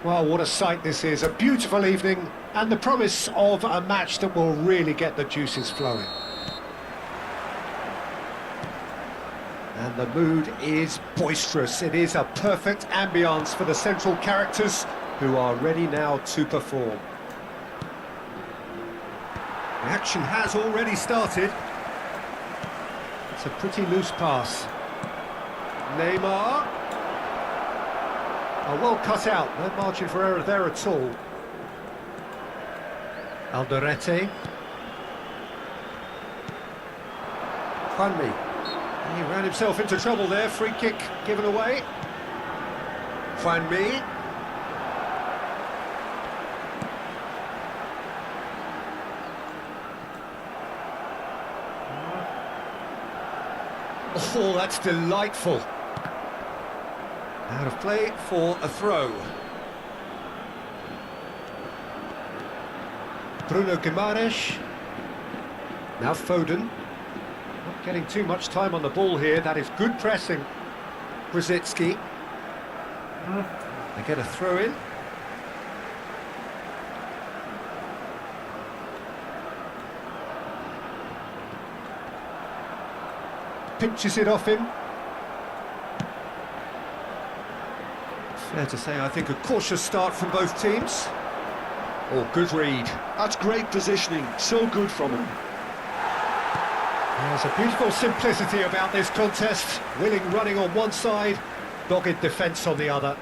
Well, what a sight this is. A beautiful evening and the promise of a match that will really get the juices flowing. And the mood is boisterous. It is a perfect ambience for the central characters who are ready now to perform. The action has already started. It's a pretty loose pass. Neymar. Oh, well cut out. No margin for error there at all. Alderete. Juanmi. He ran himself into trouble there. Free kick given away. Juanmi. Oh, that's delightful. Out of play for a throw. Bruno Guimaraes. Now Foden. Not getting too much time on the ball here. That is good pressing. Brzezinski. They get a throw in. Pinches it off him. Fair to say, I think a cautious start from both teams. Oh, good read. That's great positioning, so good from him. There's a beautiful simplicity about this contest. Willing running on one side, dogged defence on the other.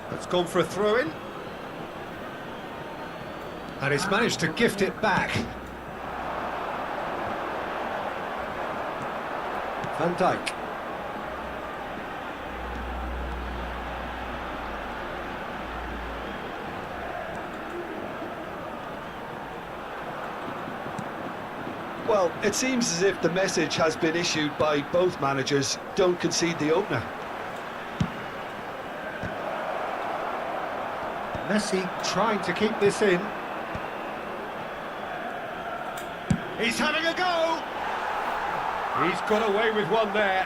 That's gone for a throw-in. And he's managed to gift it back. Van Dijk. Well, it seems as if the message has been issued by both managers: don't concede the opener. Messi trying to keep this in. He's having a go! He's got away with one there.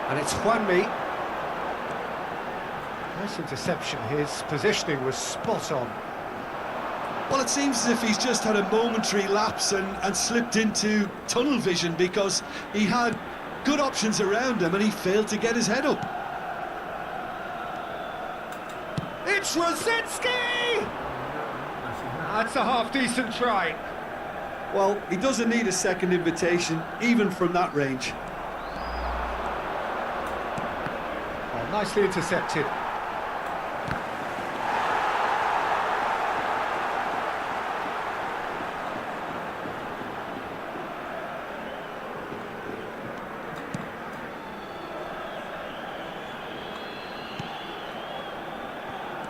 And it's Juanmi. Nice interception. His positioning was spot on. Well, it seems as if he's just had a momentary lapse and slipped into tunnel vision, because he had good options around him and he failed to get his head up. It's Brzezinski! That's a half-decent try. Well, he doesn't need a second invitation, even from that range. Oh, nicely intercepted.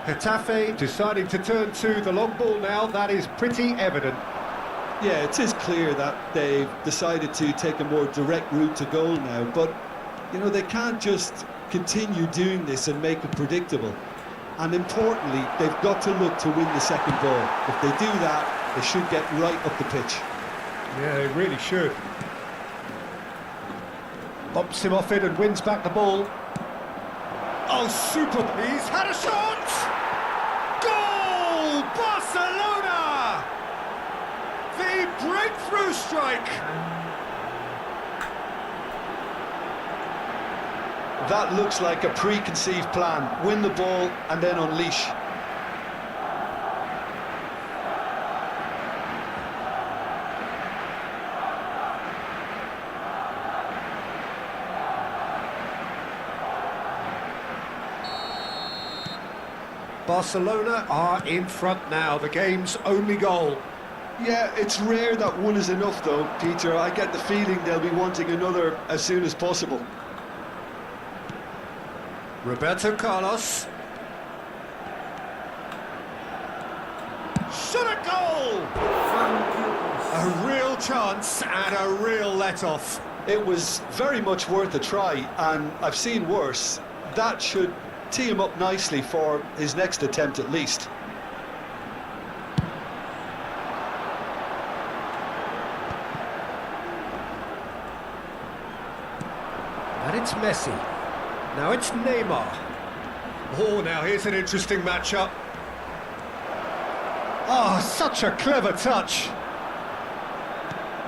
Getafe deciding to turn to the long ball now. That is pretty evident. Yeah, it is clear that they've decided to take a more direct route to goal now, but, you know, they can't just continue doing this and make it predictable. And importantly, they've got to look to win the second ball. If they do that, they should get right up the pitch. Yeah, they really should. Bumps him off it and wins back the ball. Oh, super! He's had a shot! Goal! Barcelona! The breakthrough strike! That looks like a preconceived plan. Win the ball and then unleash. Barcelona are in front now, the game's only goal. Yeah, it's rare that one is enough though, Peter. I get the feeling they'll be wanting another as soon as possible. Roberto Carlos. Shot a goal! A real chance and a real let-off. It was very much worth a try, and I've seen worse. that should tee him up nicely for his next attempt at least. And it's Messi. Now it's Neymar. Oh, now here's an interesting matchup. Oh, such a clever touch.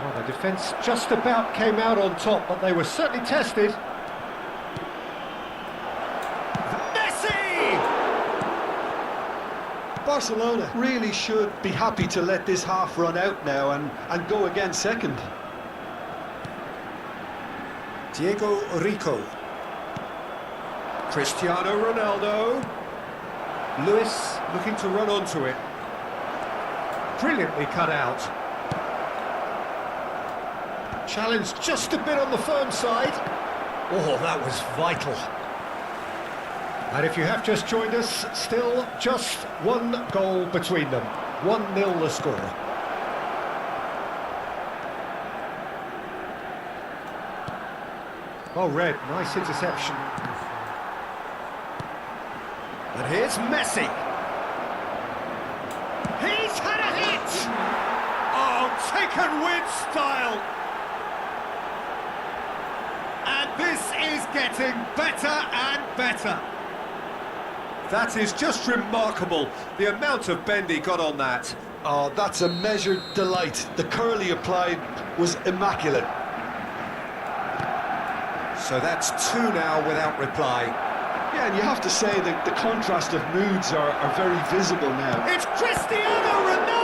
Well, the defence just about came out on top, but they were certainly tested. Messi! Barcelona really should be happy to let this half run out now and go again second. Diego Rico. Cristiano Ronaldo. Lewis looking to run onto it. Brilliantly cut out. Challenge just a bit on the firm side. Oh, that was vital. And if you have just joined us, still just one goal between them. 1-0 the score. Oh, Red, nice interception. And here's Messi. He's had a hit! Oh, taken with style. And this is getting better and better. That is just remarkable, the amount of bend he got on that. Oh, that's a measured delight. The curl he applied was immaculate. So that's 2 now without reply. Yeah, and you have to say that the contrast of moods are very visible now. It's Cristiano Ronaldo!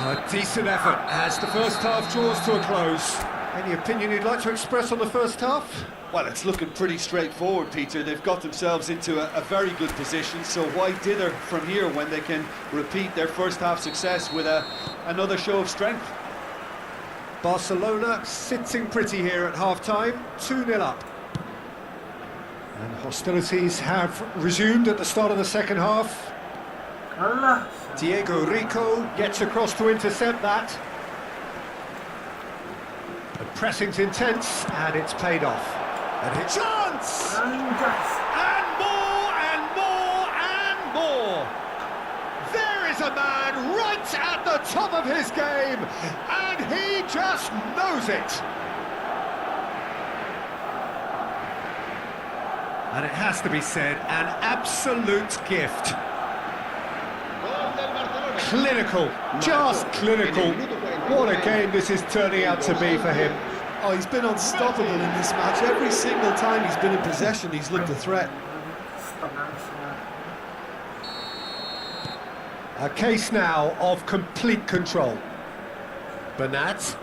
A decent effort as the first half draws to a close. Any opinion you'd like to express on the first half? Well, it's looking pretty straightforward, Peter. They've got themselves into a very good position, so why dither from here when they can repeat their first half success with another show of strength? Barcelona sitting pretty here at half-time, 2-0 up. And hostilities have resumed at the start of the second half. Diego Rico gets across to intercept that. The pressing's intense, and it's paid off. And hit chance! And more, and more, and more! There is a man right at the top of his game, and he just knows it! And it has to be said, an absolute gift. Clinical, just clinical. What a game this is turning out to be for him. Oh, he's been unstoppable in this match. Every single time he's been in possession, he's looked a threat. A case now of complete control. Bernat.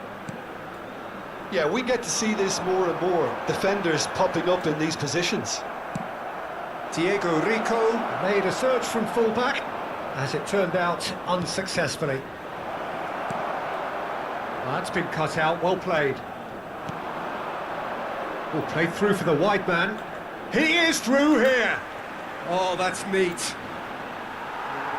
Yeah, we get to see this more and more. Defenders popping up in these positions. Diego Rico made a search from fullback, as it turned out unsuccessfully. That's been cut out, well played. Oh, played through for the wide man. He is through here! Oh, that's neat.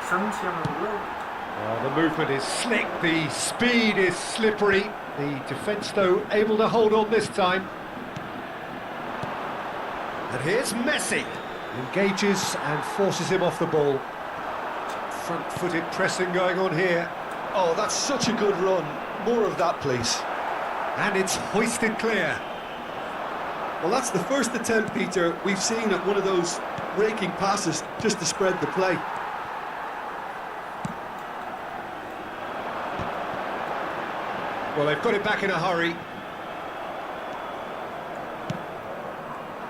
Oh, the movement is slick, the speed is slippery. The defence, though, able to hold on this time. And here's Messi. Engages and forces him off the ball. Front-footed pressing going on here. Oh, that's such a good run. More of that, please. And it's hoisted clear. Well, that's the first attempt, Peter, we've seen at one of those raking passes just to spread the play. Well, they've got it back in a hurry.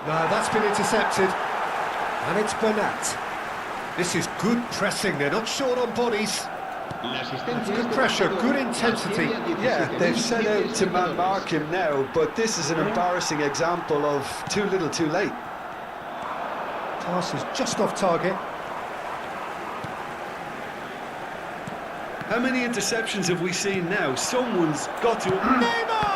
No, that's been intercepted. And it's Bernat. This is good pressing, they're not short on bodies. That's good pressure, good intensity. Yeah, they've set out to man-mark him now, but this is an embarrassing example of too little too late. Pass is just off target. How many interceptions have we seen now? Someone's got to... Neymar!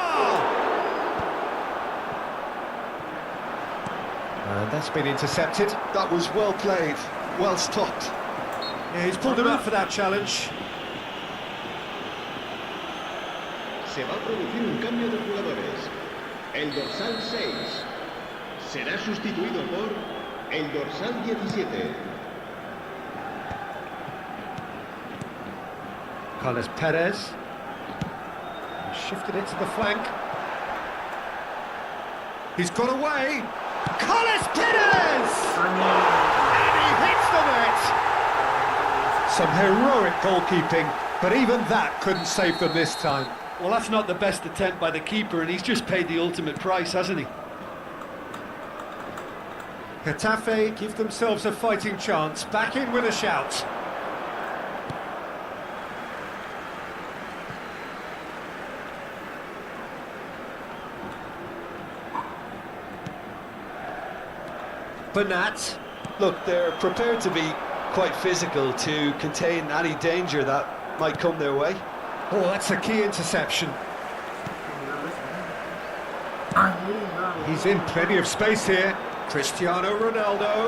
And that's been intercepted. That was well played, well stopped. Yeah, he's pulled him out for that challenge. Se va a producir un cambio de jugadores. El dorsal 6. Será sustituido por el dorsal 17. Carlos Perez. Shifted it to the flank. He's got away. Carlos Perez! And he hits the net! Some heroic goalkeeping, but even that couldn't save them this time. Well, that's not the best attempt by the keeper, and he's just paid the ultimate price, hasn't he? Getafe give themselves a fighting chance, back in with a shout. Bernat. Look, they're prepared to be quite physical to contain any danger that might come their way. Oh, that's a key interception. He's in plenty of space here. Cristiano Ronaldo.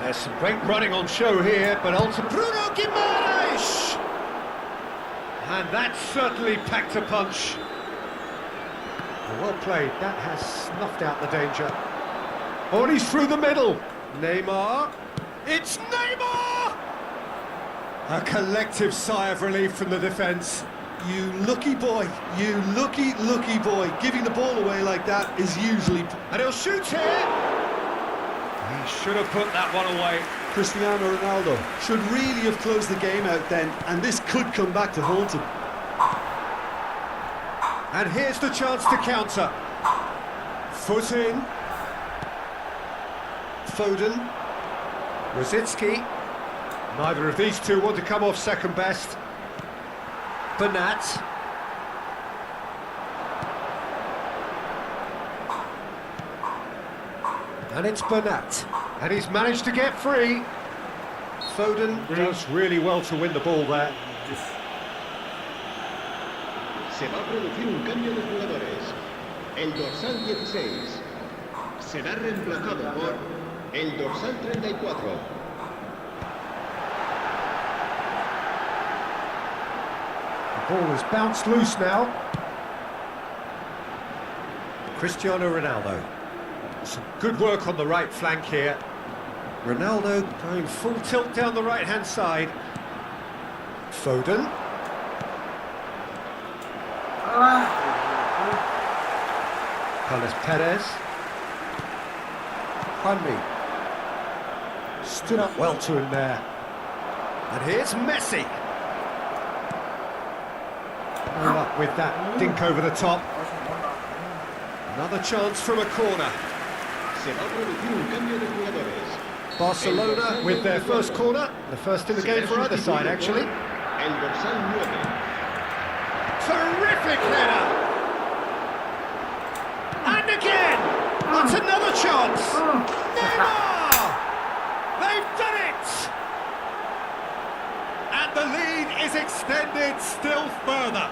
There's some great running on show here, but ultimately Bruno Guimaraes! And that certainly packed a punch. Well played, that has snuffed out the danger. Oh, and he's through the middle. Neymar. It's Neymar! A collective sigh of relief from the defence. You lucky boy, you lucky boy. Giving the ball away like that is usually... And he'll shoot here! He should have put that one away. Cristiano Ronaldo should really have closed the game out then, and this could come back to haunt him. And here's the chance to counter. Foot in. Foden. Rosicki. Neither of these two want to come off second best. Bernat. And it's Bernat. And he's managed to get free. Foden does really well to win the ball there. Se va a producir un cambio de jugadores. El dorsal 16 será reemplazado por el dorsal 34. The ball is bounced loose now. Cristiano Ronaldo. Some good work on the right flank here. Ronaldo going full tilt down the right-hand side. Foden. Carlos Perez. Juanmi. Stood up well to him there. And here's Messi. All up with that dink over the top. Another chance from a corner. Se va a producir un cambio de jugadores. Barcelona with their first corner. The first in the game for either side, actually. El dorsal 9. Terrific header! And again! That's another chance! Neymar! They've done it! And the lead is extended still further.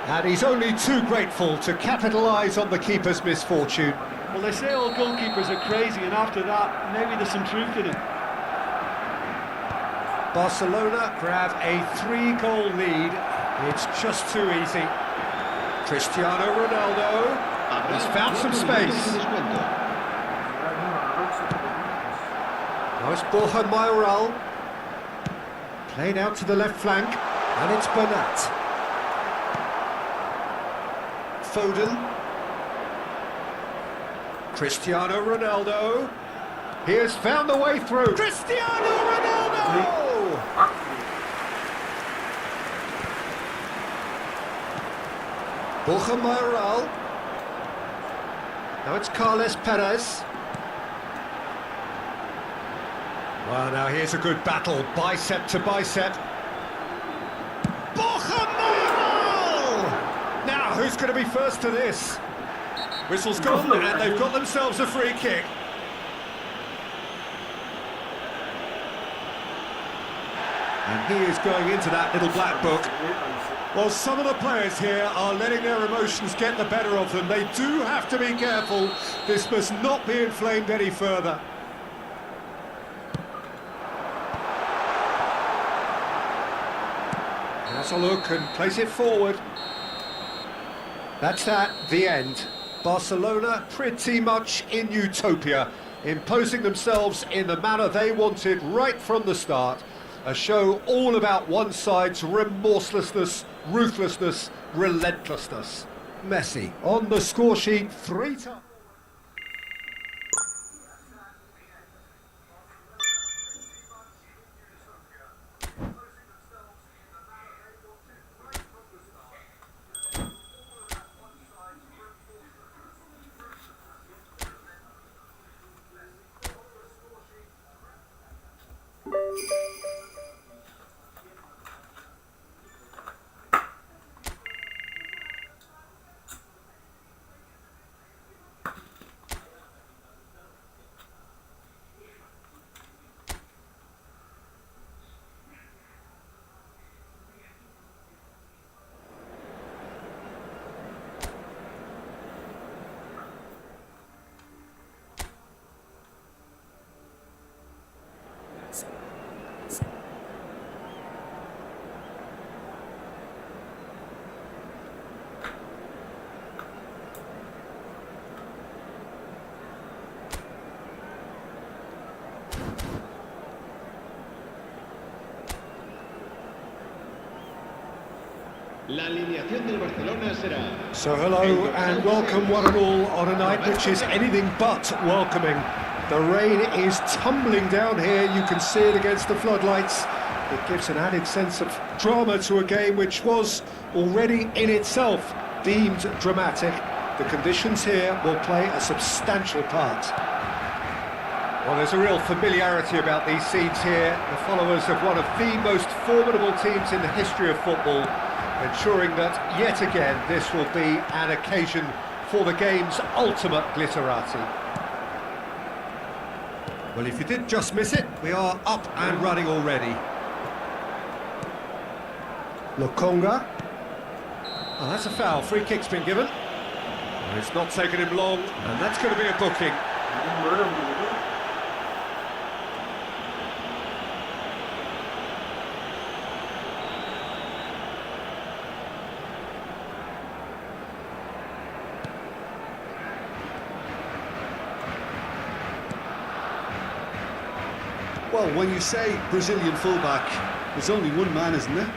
And he's only too grateful to capitalise on the keeper's misfortune. Well, they say all goalkeepers are crazy, and after that, maybe there's some truth in it. Barcelona grab a 3-goal lead. It's just too easy. Cristiano Ronaldo has found some space. Now it's Borja Mayoral. Played out to the left flank, and it's Bernat. Foden. Cristiano Ronaldo. He has found the way through. Cristiano Ronaldo! Borja Mayoral. Now it's Carlos Perez. Well, now here's a good battle, bicep to bicep. Borja Mayoral! Now, who's going to be first to this? Whistle's gone, and they've got themselves a free kick. And he is going into that little black book. Well, some of the players here are letting their emotions get the better of them. They do have to be careful. This must not be inflamed any further. Has a look and plays it forward. That's that, the end. Barcelona pretty much in utopia, imposing themselves in the manner they wanted right from the start. A show all about one side's remorselessness, ruthlessness, relentlessness. Messi on the score sheet 3 times. La alineación del Barcelona será... So hello and welcome one and all on a night which is anything but welcoming. The rain is tumbling down here, you can see it against the floodlights. It gives an added sense of drama to a game which was already in itself deemed dramatic. The conditions here will play a substantial part. Well, there's a real familiarity about these scenes here. The followers of one of the most formidable teams in the history of football, ensuring that, yet again, this will be an occasion for the game's ultimate glitterati. Well, if you did just miss it, we are up and running already. Lokonga. Oh, that's a foul. Free kick's been given. And it's not taken him long, and that's going to be a booking. Well, when you say Brazilian fullback, there's only one man, isn't there?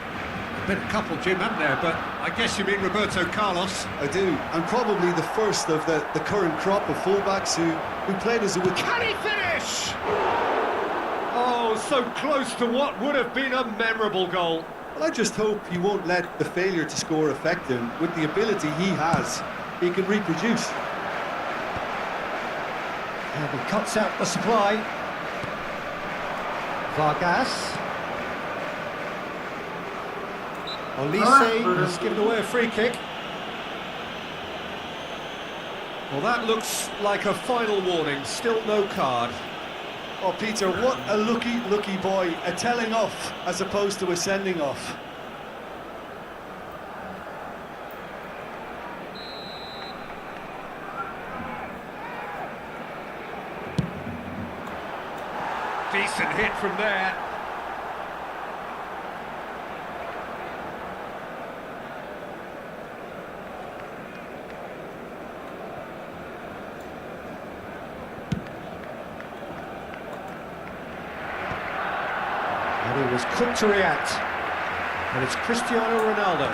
Been a couple, Jim, haven't there? But I guess you mean Roberto Carlos. I do, and probably the first of the current crop of fullbacks who played as a wicket. Can he finish? Oh, so close to what would have been a memorable goal. Well, I just hope he won't let the failure to score affect him. With the ability he has, he can reproduce. And he cuts out the supply. Vargas. Olise has given away a free kick. Well, that looks like a final warning, still no card. Oh, Peter, what a lucky boy. A telling off as opposed to a sending off. Decent hit from there. And he was quick to react. And it's Cristiano Ronaldo.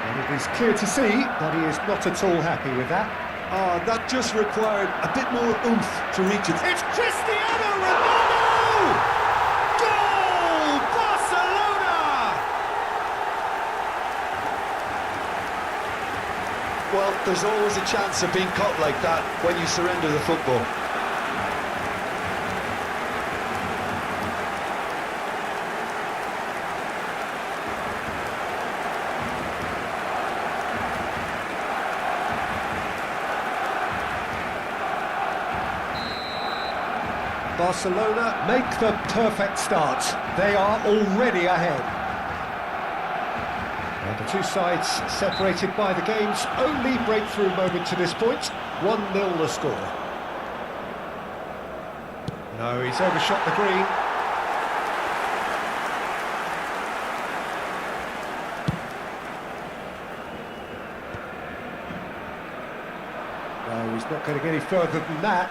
And it is clear to see that he is not at all happy with that. Oh, that just required a bit more oomph to reach it. It's Cristiano Ronaldo! Goal! Barcelona! Well, there's always a chance of being caught like that when you surrender the football. Barcelona make the perfect start. They are already ahead. And the two sides separated by the game's only breakthrough moment to this point. 1-0 the score. No, he's overshot the green. He's not getting any further than that.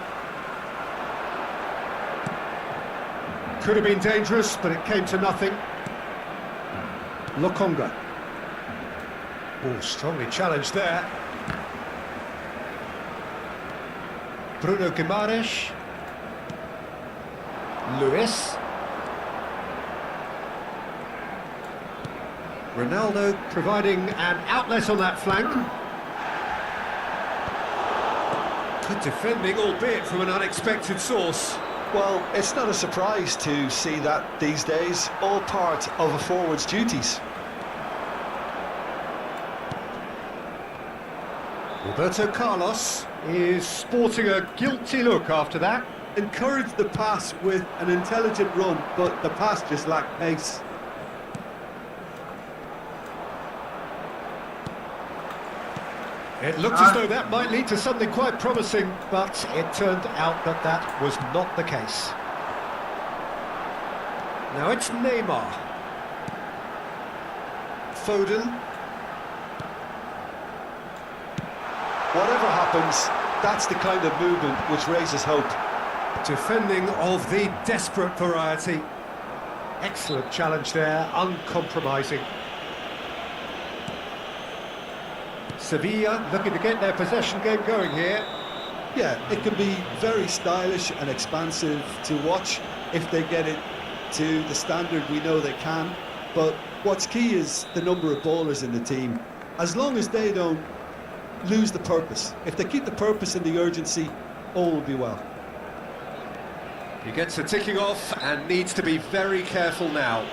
Could have been dangerous, but it came to nothing. Lokonga. Oh, strongly challenged there. Bruno Guimaraes. Lewis. Ronaldo providing an outlet on that flank. Good defending, albeit from an unexpected source. Well, it's not a surprise to see that these days, all part of a forward's duties. Roberto Carlos is sporting a guilty look after that. Encouraged the pass with an intelligent run, but the pass just lacked pace. It looked as though that might lead to something quite promising, but it turned out that that was not the case. Now it's Neymar. Foden. Whatever happens, that's the kind of movement which raises hope. Defending of the desperate variety. Excellent challenge there, uncompromising. Sevilla looking to get their possession game going here. Yeah, it can be very stylish and expansive to watch if they get it to the standard we know they can. But what's key is the number of ballers in the team. As long as they don't lose the purpose. If they keep the purpose and the urgency, all will be well. He gets a ticking off and needs to be very careful now.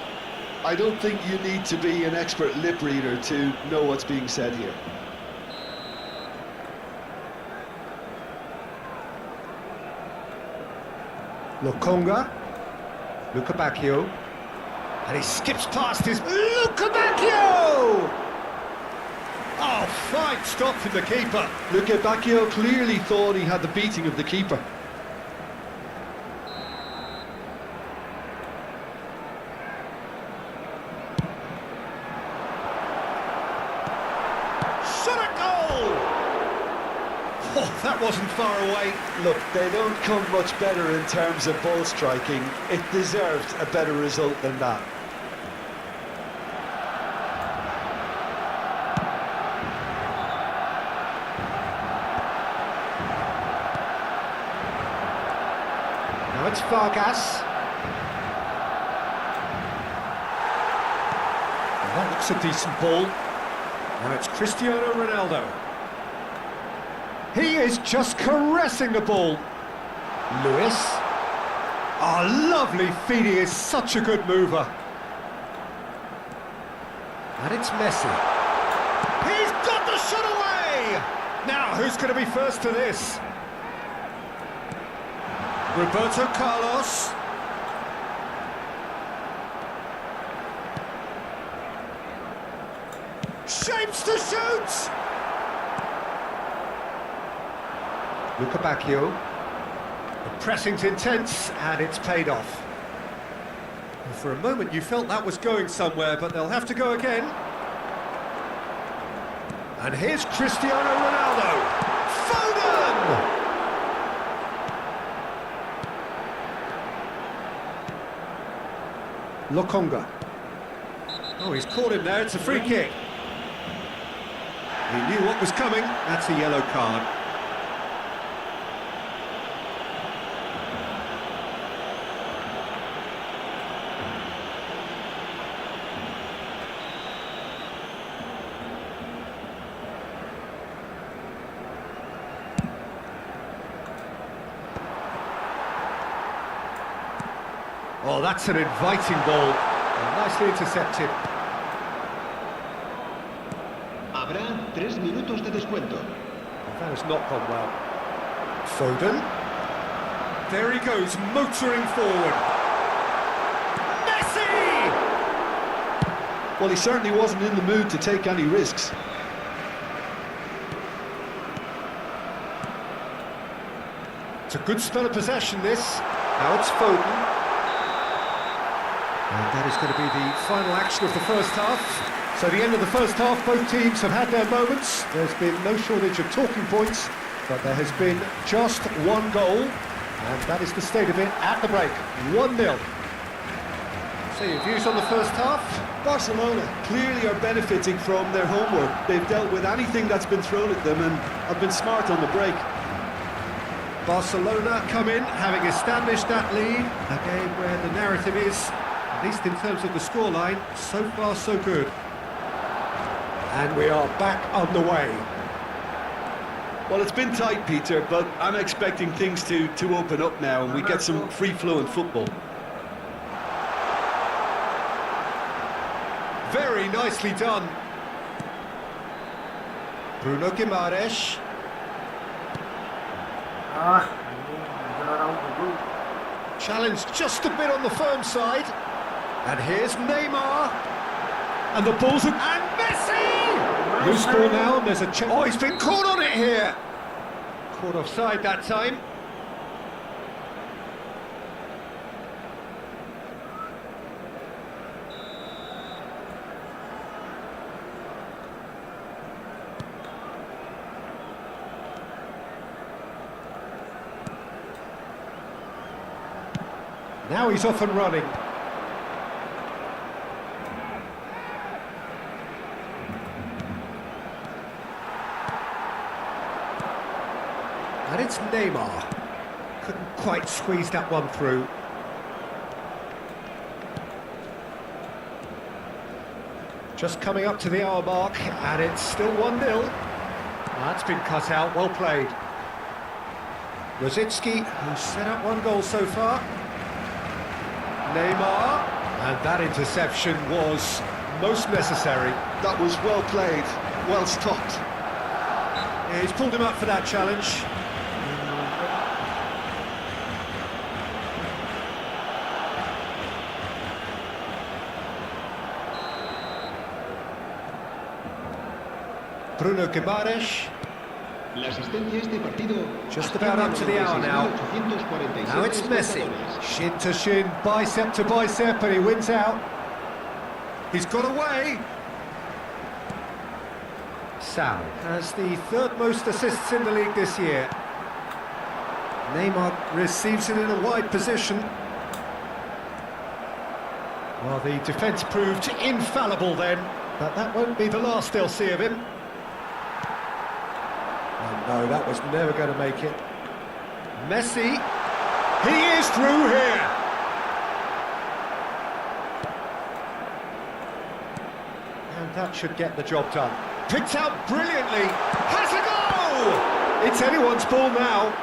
I don't think you need to be an expert lip reader to know what's being said here. Lokonga. Luca Bacchio. And he skips past his... Luca Bacchio! Oh, fine stop from the keeper. Luca Bacchio clearly thought he had the beating of the keeper. Shot at goal! Oh, that wasn't far away. Look, they don't come much better in terms of ball striking. It deserved a better result than that. Now it's Vargas. And that looks a decent ball. Now it's Cristiano Ronaldo. He is just caressing the ball. Lewis. Oh, lovely feed. He is such a good mover. And it's Messi. He's got the shot away! Now, who's going to be first to this? Roberto Carlos. Shapes to shoot! Luca Bacchio. The pressing's intense and it's paid off. And for a moment you felt that was going somewhere, but they'll have to go again. And here's Cristiano Ronaldo. Foden! Lokonga. Oh, he's caught him there, it's a free kick. He knew what was coming, that's a yellow card. Oh, that's an inviting ball. Nicely intercepted. Habrá 3 minutos de descuento. That has not gone well. Foden. There he goes, motoring forward. Messi! Well, he certainly wasn't in the mood to take any risks. It's a good spell of possession, this. Now it's Foden. And that is going to be the final action of the first half. So the end of the first half, both teams have had their moments. There's been no shortage of talking points. But there has been just one goal, and that is the state of it at the break. 1-0. So your views on the first half? Barcelona clearly are benefiting from their homework. They've dealt with anything that's been thrown at them and have been smart on the break. Barcelona come in, having established that lead. A game where the narrative is, at least in terms of the scoreline, so far so good. And we are back underway. Well, it's been tight, Peter, but I'm expecting things to open up now and we get some free-flowing football. Very nicely done. Bruno Guimaraes. Challenge just a bit on the firm side. And here's Neymar. And the ball's... And Messi! Loose ball now, and there's a... Oh, he's been caught on it here! Caught offside that time. Now he's off and running. And it's Neymar. Couldn't quite squeeze that one through. Just coming up to the hour mark, and it's still 1-0. That's been cut out, well played. Rosicki, who's set up one goal so far. Neymar, and that interception was most necessary. That was well played, well stopped. Yeah, he's pulled him up for that challenge. Bruno Guimaraes. Just about up to the hour now. Now it's Messi. Shin to shin, bicep to bicep, and he wins out. He's got away. Sal has the third most assists in the league this year. Neymar receives it in a wide position. Well, the defence proved infallible then, but that won't be the last they'll see of him. Oh no, that was never going to make it. Messi, he is through here. And that should get the job done. Picked out brilliantly, has a goal! It's anyone's ball now.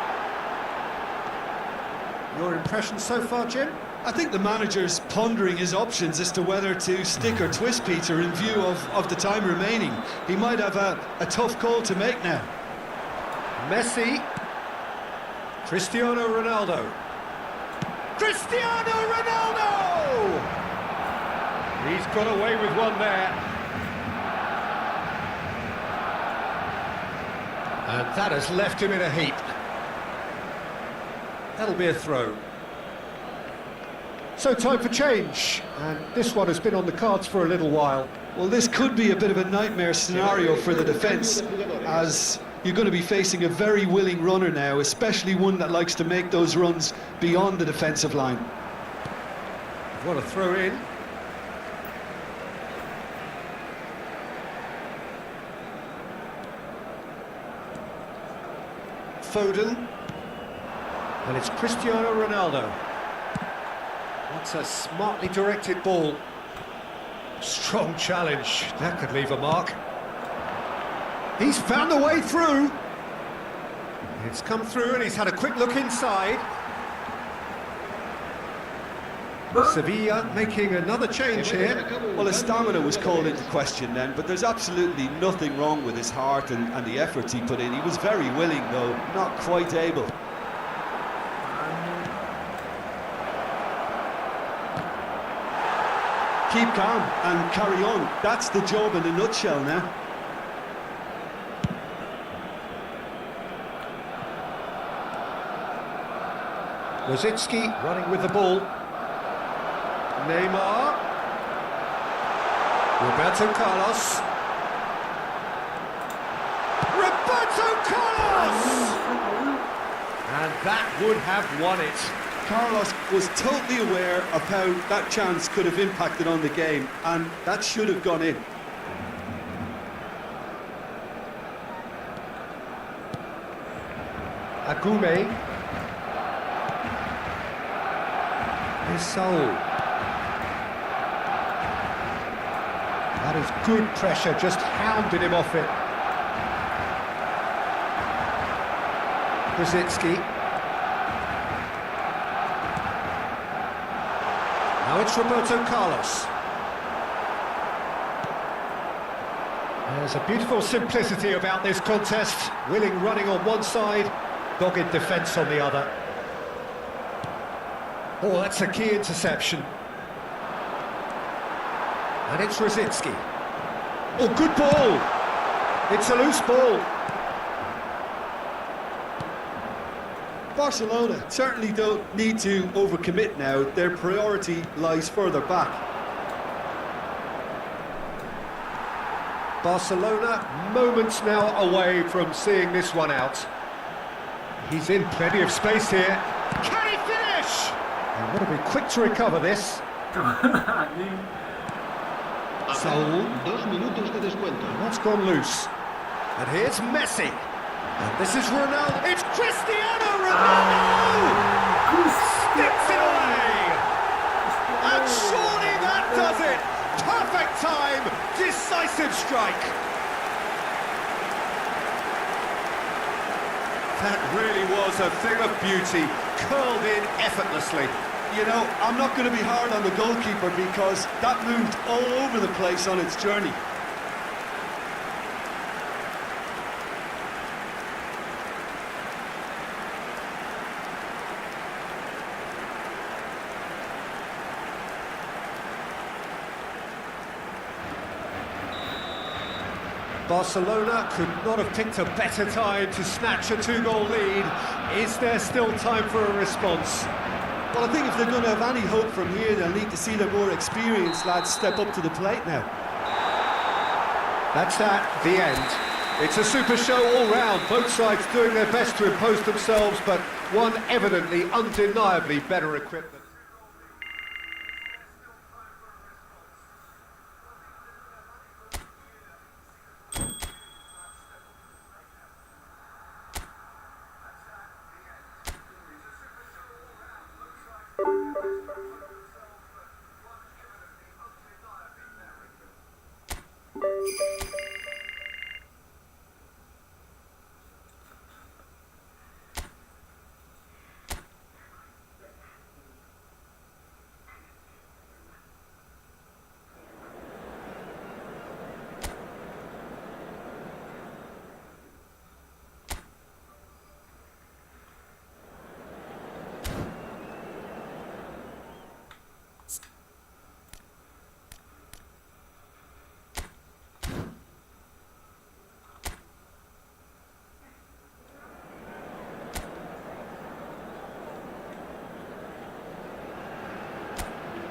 Your impression so far, Jim? I think the manager's pondering his options as to whether to stick or twist Peter in view of the time remaining. He might have a tough call to make now. Messi, Cristiano Ronaldo. Cristiano Ronaldo! He's got away with one there. And that has left him in a heap. That'll be a throw. So time for change, and this one has been on the cards for a little while. Well, this could be a bit of a nightmare scenario for the defence, as you're going to be facing a very willing runner now, especially one that likes to make those runs beyond the defensive line. What a throw in. Foden. And it's Cristiano Ronaldo. That's a smartly directed ball. Strong challenge. That could leave a mark. He's found a way through. It's come through and he's had a quick look inside. Sevilla making another change here. Well, his stamina was called into question then, but there's absolutely nothing wrong with his heart and the efforts he put in. He was very willing, though, not quite able. Keep calm and carry on. That's the job in a nutshell now. Rosicki running with the ball. Neymar. Roberto Carlos. Roberto Carlos! And that would have won it. Carlos was totally aware of how that chance could have impacted on the game, and that should have gone in. Agume. Saul. That is good pressure, just hounded him off it. Brzezinski. Now it's Roberto Carlos. There's a beautiful simplicity about this contest. Willing running on one side, dogged defence on the other. Oh, that's a key interception. And it's Brzezinski. Oh, good ball! It's a loose ball. Barcelona certainly don't need to overcommit now. Their priority lies further back. Barcelona moments now away from seeing this one out. He's in plenty of space here. Can he finish? And want to be quick to recover this. Saul. 2 minutos de descuento. That's gone loose. And here's Messi. And this is Ronaldo. It's Cristiano Ronaldo! Sticks it away! And surely that does it! Perfect time, decisive strike. That really was a thing of beauty, curled in effortlessly. You know, I'm not going to be hard on the goalkeeper because that moved all over the place on its journey. Barcelona could not have picked a better time to snatch a 2-goal lead. Is there still time for a response? Well, I think if they're going to have any hope from here, they'll need to see the more experienced lads step up to the plate now. That's that, the end. It's a super show all round, both sides doing their best to impose themselves, but one evidently, undeniably better equipped than...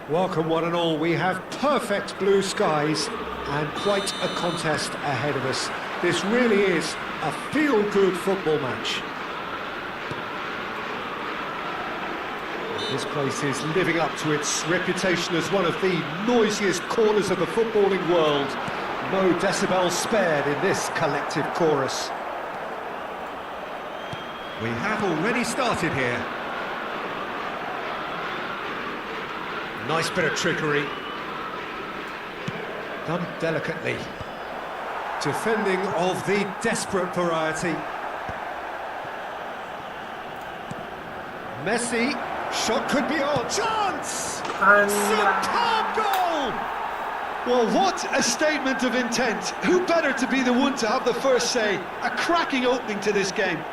Welcome one and all, we have perfect blue skies and quite a contest ahead of us. This really is a feel-good football match. This place is living up to its reputation as one of the noisiest corners of the footballing world. No decibels spared in this collective chorus. We have already started here. Nice bit of trickery. Done delicately. Defending of the desperate variety. Messi, shot could be on. Chance! Superb goal! Well, what a statement of intent. Who better to be the one to have the first say? A cracking opening to this game.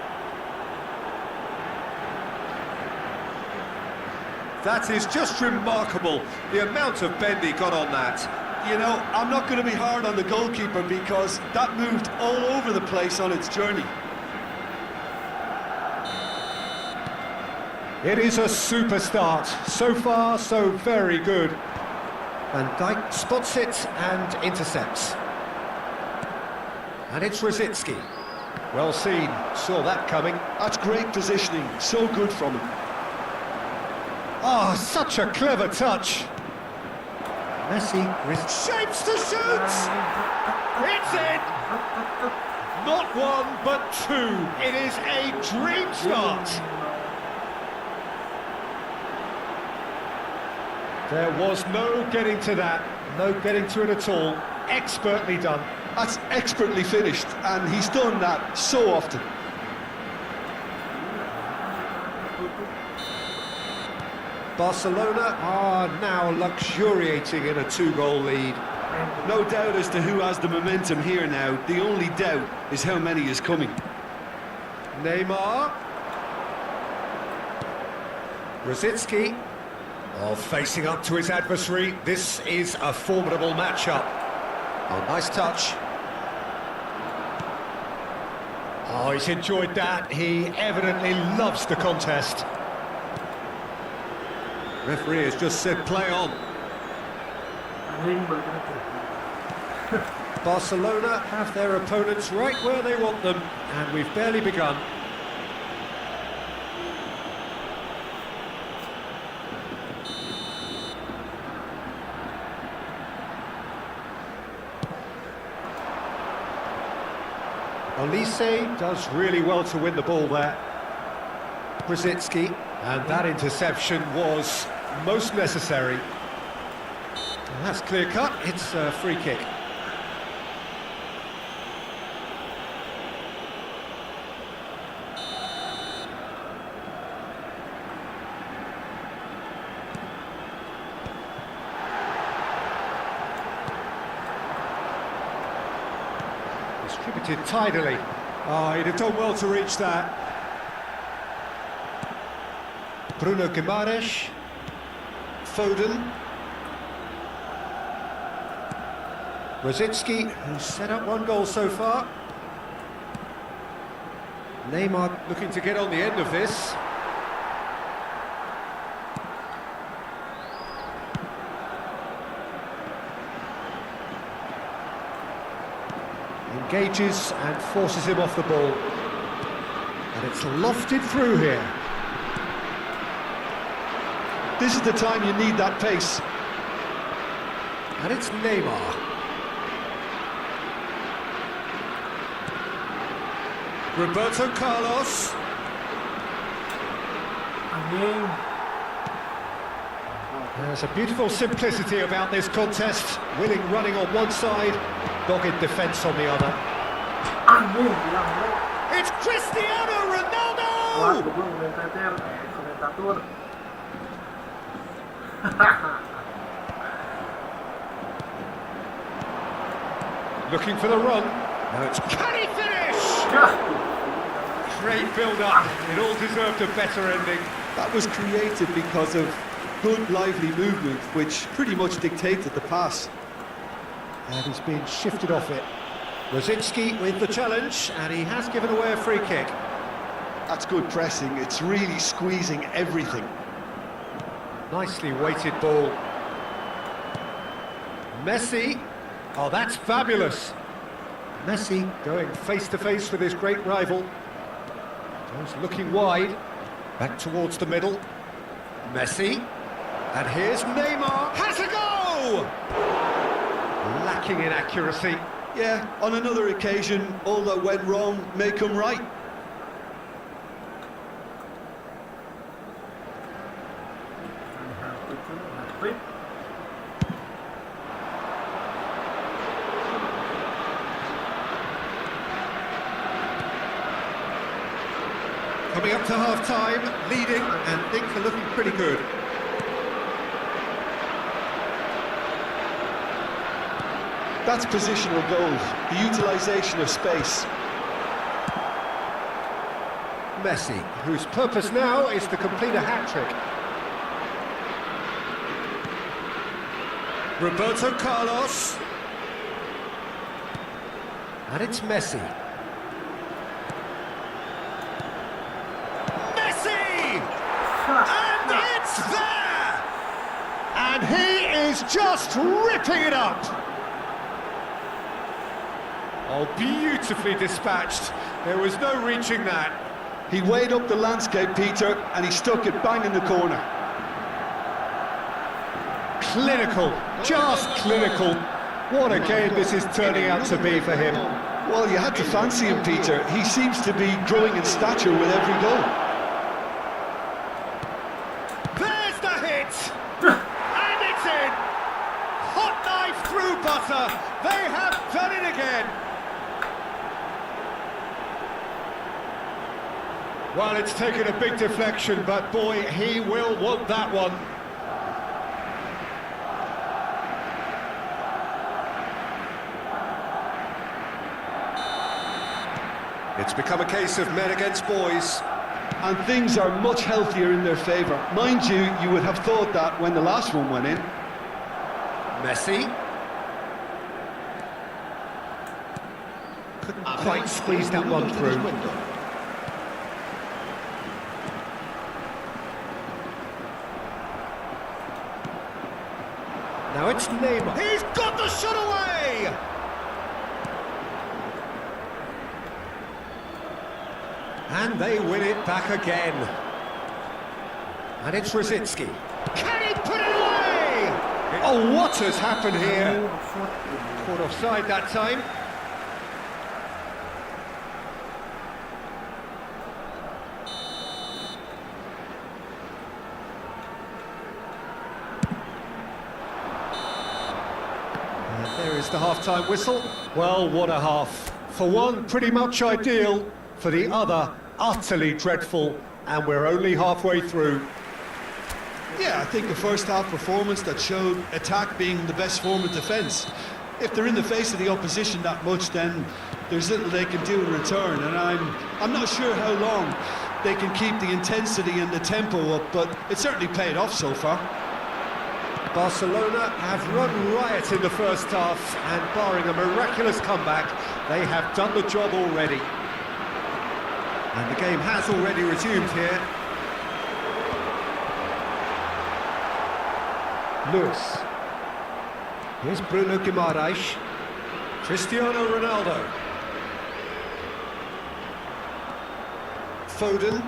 That is just remarkable, the amount of bend he got on that. You know, I'm not going to be hard on the goalkeeper because that moved all over the place on its journey. It is a super start. So far, so very good. Van Dijk spots it and intercepts. And it's Brzezinski. Well seen, saw that coming. That's great positioning, so good from him. Oh, such a clever touch. Messi shapes to shoot! It's in! Not one, but two. It is a dream start. There was no getting to that, no getting to it at all. Expertly done. That's expertly finished, and he's done that so often. Barcelona are now luxuriating in a two-goal lead. No doubt as to who has the momentum here now. The only doubt is how many is coming. Neymar. Rosicki. Oh, facing up to his adversary. This is a formidable matchup. Oh, nice touch. Oh, he's enjoyed that. He evidently loves the contest. Referee has just said play on. Barcelona have their opponents right where they want them, and we've barely begun. Olise does really well to win the ball there. Rosicki, and that interception was most necessary. And that's clear cut, it's a free kick. Distributed tidily. Oh, he'd have done well to reach that. Bruno Guimaraes. Foden. Rosicki, who's set up one goal so far. Neymar looking to get on the end of this. Engages and forces him off the ball. And it's lofted through here. This is the time you need that pace. And it's Neymar. Roberto Carlos. There's a beautiful simplicity about this contest. Willing running on one side, dogged defence on the other. It's Cristiano Ronaldo! Looking for the run. Now it's can he finish? Great build-up. It all deserved a better ending. That was created because of good, lively movement, which pretty much dictated the pass. And he's been shifted off it. Rosicki with the challenge, and he has given away a free kick. That's good pressing. It's really squeezing everything. Nicely weighted ball. Messi. Oh, that's fabulous. Messi going face-to-face with his great rival. He's looking wide. Back towards the middle. Messi. And here's Neymar. Has a go! Lacking in accuracy. Yeah, on another occasion, all that went wrong may come right. Coming up to half-time, leading, and things are looking pretty good. That's positional goal, the utilisation of space. Messi, whose purpose now is to complete a hat-trick. Roberto Carlos. And it's Messi. And it's there! And he is just ripping it up! Oh, beautifully dispatched. There was no reaching that. He weighed up the landscape, Peter, and he stuck it bang in the corner. Clinical, just clinical. What a game this is turning out to be for him. Well, you had to fancy him, Peter. He seems to be growing in stature with every goal. There's the hit! And it's in! Hot knife through butter. They have done it again. Well, it's taken a big deflection, but boy, he will want that one. It's become a case of men against boys. And things are much healthier in their favour. Mind you, you would have thought that when the last one went in. Messi. Couldn't quite squeeze that one through. Now it's Neymar. He's got the shot away! And they win it back again. And it's Rosicki. Can he put it away? Oh, what has happened here? Caught offside that time. There is the half-time whistle. Well, what a half. For one, pretty much ideal. For the other, utterly dreadful. And we're only halfway through. Yeah, I think a first-half performance that showed attack being the best form of defence. If they're in the face of the opposition that much, then there's little they can do in return. And I'm not sure how long they can keep the intensity and the tempo up, but it certainly paid off so far. Barcelona have run riot in the first half, and barring a miraculous comeback, they have done the job already. And the game has already resumed here. Lewis. Here's Bruno Guimaraes. Cristiano Ronaldo. Foden.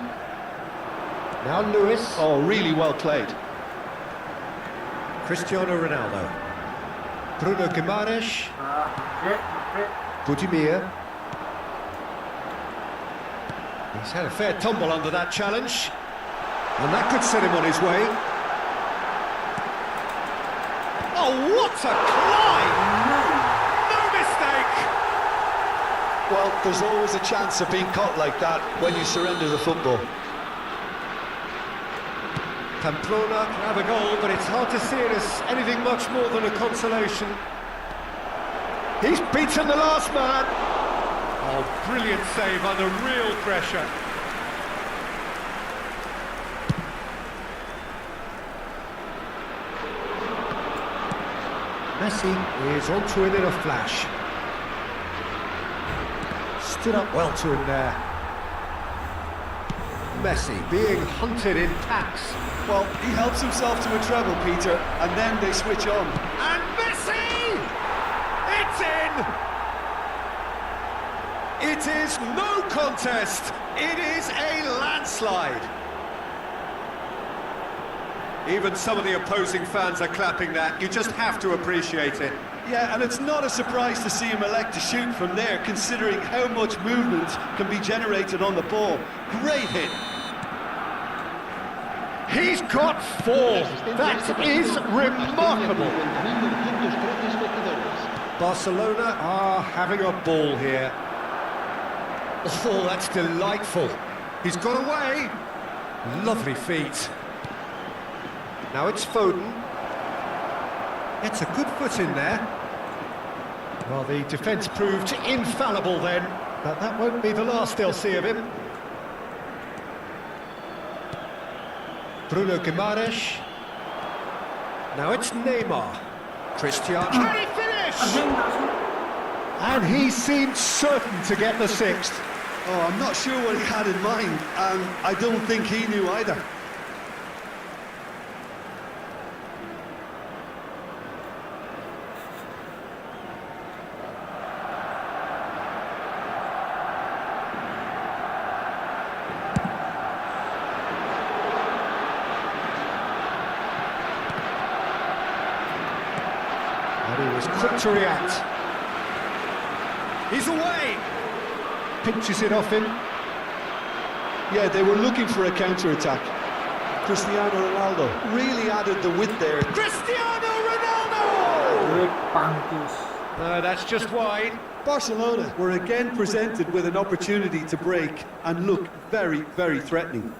Now Lewis. Oh, really well played. Cristiano Ronaldo. Bruno Guimaraes. Budimir. He's had a fair tumble under that challenge. And that could set him on his way. Oh, what a climb! No mistake! Well, there's always a chance of being caught like that when you surrender the football. Pamplona can have a goal, but it's hard to see it as anything much more than a consolation. He's beaten the last man. Oh, brilliant save under real pressure. Messi is onto it in a flash. Stood up well to him there. Messi being hunted in packs. Well, he helps himself to a treble, Peter, and then they switch on. And Messi! It's in! It is no contest. It is a landslide. Even some of the opposing fans are clapping that. You just have to appreciate it. Yeah, and it's not a surprise to see him elect to shoot from there, considering how much movement can be generated on the ball. Great hit. He's got 4. That is remarkable. Barcelona are having a ball here. Oh, that's delightful. He's got away. Lovely feet. Now it's Foden. It's a good foot in there. Well, the defence proved infallible then, but that won't be the last they'll see of him. Bruno Guimaraes. Now it's Neymar. Cristiano. Can he finish? And he seemed certain to get the 6th. Oh, I'm not sure what he had in mind, and I don't think he knew either. And he was quick to react. He's away! Pinches it off him. Yeah, they were looking for a counter-attack. Cristiano Ronaldo really added the width there. Cristiano Ronaldo! No, that's just wide. Barcelona were again presented with an opportunity to break and look very, very threatening.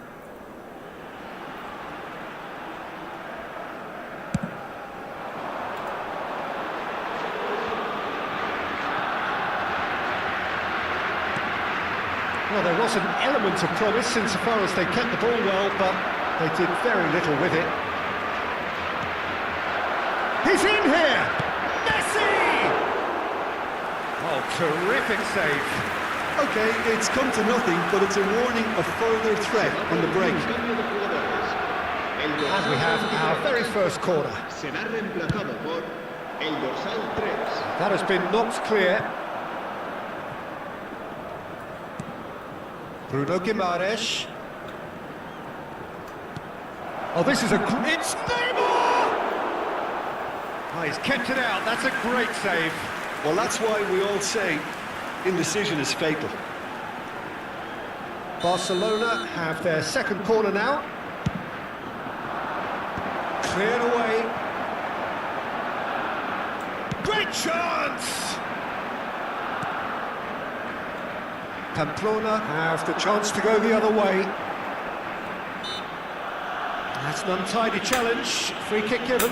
Well, there was an element of promise insofar as they kept the ball well, but they did very little with it. He's in here! Messi! Oh, terrific save. Okay, it's come to nothing, but it's a warning of further threat on the break. And we have our very first corner. That has been knocked clear. Bruno Guimaraes. Oh, this is it's Neymar! Oh, he's kept it out. That's a great save. Well, that's why we all say indecision is fatal. Barcelona have their second corner now. Cleared away. Great chance! Pamplona have the chance to go the other way. That's an untidy challenge. Free kick given.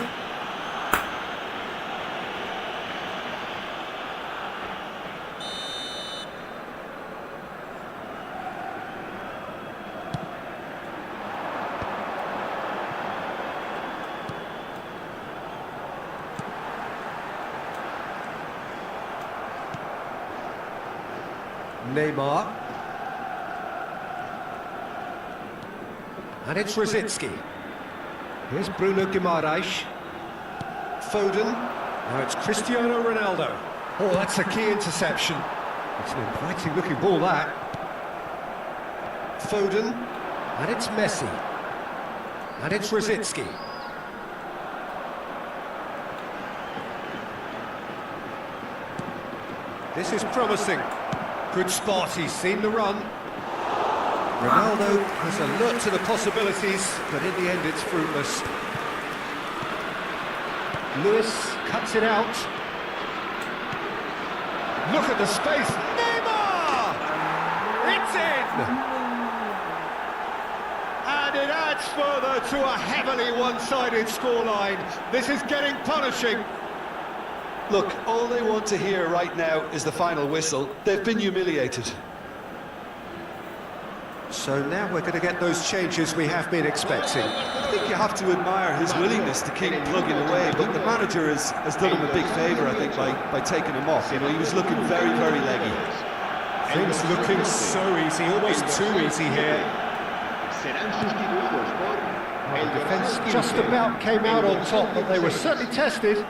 Neymar. And it's Rosicki. Here's Bruno Guimaraes. Foden. Now it's Cristiano Ronaldo. Oh, that's a key interception. It's an inviting looking ball, that. Foden. And it's Messi. And it's Rosicki. This is promising. Good spot, he's seen the run. Ronaldo is alert to the possibilities, but in the end it's fruitless. Lewis cuts it out. Look at the space. Neymar! It's in! And it adds further to a heavily one-sided scoreline. This is getting punishing. Look, all they want to hear right now is the final whistle. They've been humiliated. So now we're going to get those changes we have been expecting. I think you have to admire his willingness to keep plugging away, but the manager has done him a big favour, I think, by taking him off. You know, he was looking very, very leggy. Things looking so easy, almost too easy here. Well, the defence just about came out on top, but they were certainly tested.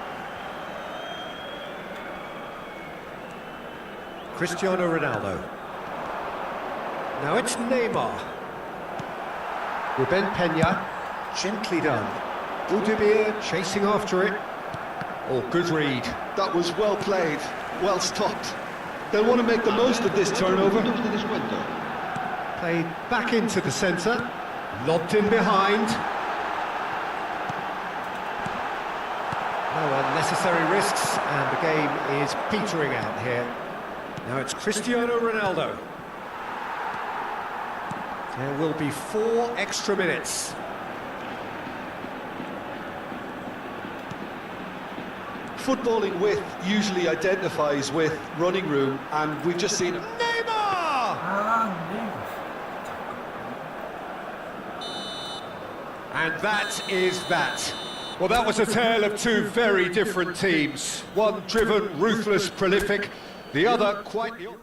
Cristiano Ronaldo. Now it's Neymar. Ruben Peña, gently done. Biar chasing after it. Oh, good read. That was well played, well stopped. They'll want to make the most of this turnover. Played back into the centre. Lobbed in behind. No unnecessary risks, and the game is petering out here. Now it's Cristiano Ronaldo. There will be 4 extra minutes. Footballing width usually identifies with running room, and we've just seen Neymar! And that is that. Well, that was a tale of two very different teams. One driven, ruthless, prolific. The other quite the opposite.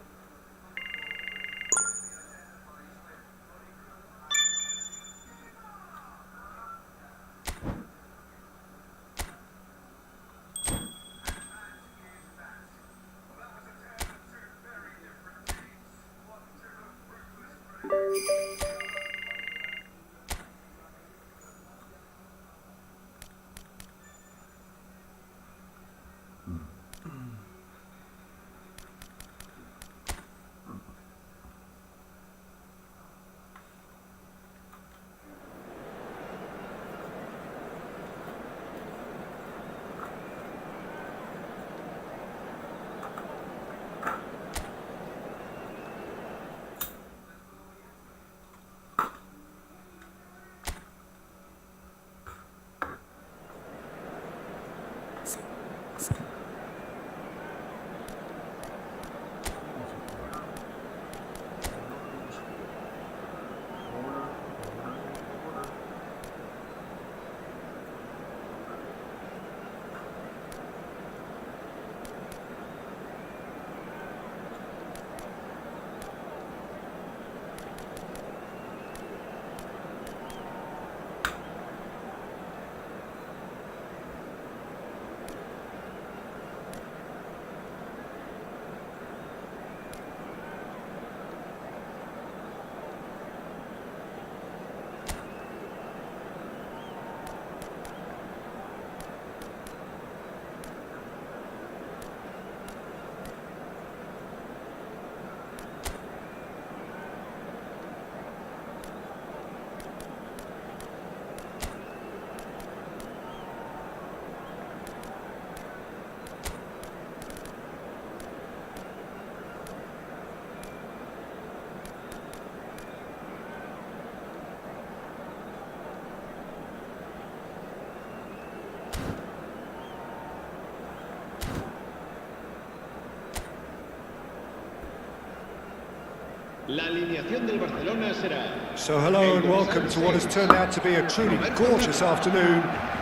La alineación del Barcelona será... So hello and welcome to what has turned out to be a truly gorgeous afternoon.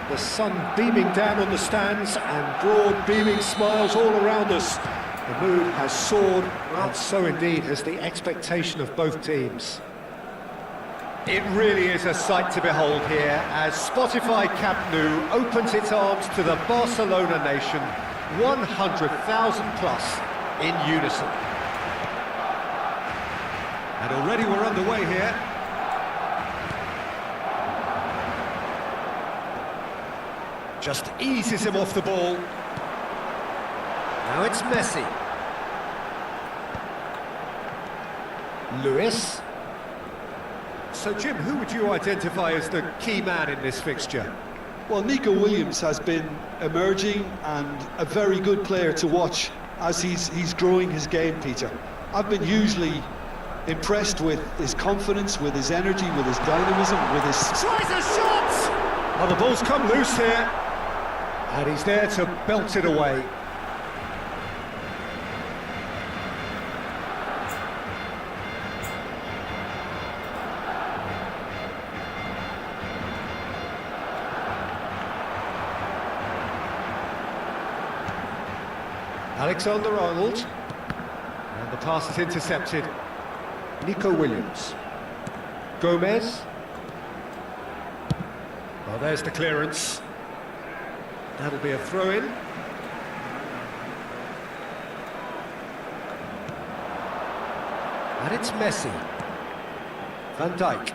The sun beaming down on the stands and broad beaming smiles all around us. The mood has soared, and so indeed has the expectation of both teams. It really is a sight to behold here as Spotify Camp Nou opens its arms to the Barcelona nation, 100,000 plus in unison. And already we're underway here. Just eases him off the ball. Now it's Messi. Lewis. So Jim, who would you identify as the key man in this fixture? Well, Nico Williams has been emerging and a very good player to watch as he's growing his game, Peter. I've been hugely impressed with his confidence, with his energy, with his dynamism, with his... Tries a shot! Well, the ball's come loose here. And he's there to belt it away. Alexander-Arnold. And the pass is intercepted. Nico Williams. Gomez. Well, there's the clearance. That'll be a throw-in. And it's Messi. Van Dijk.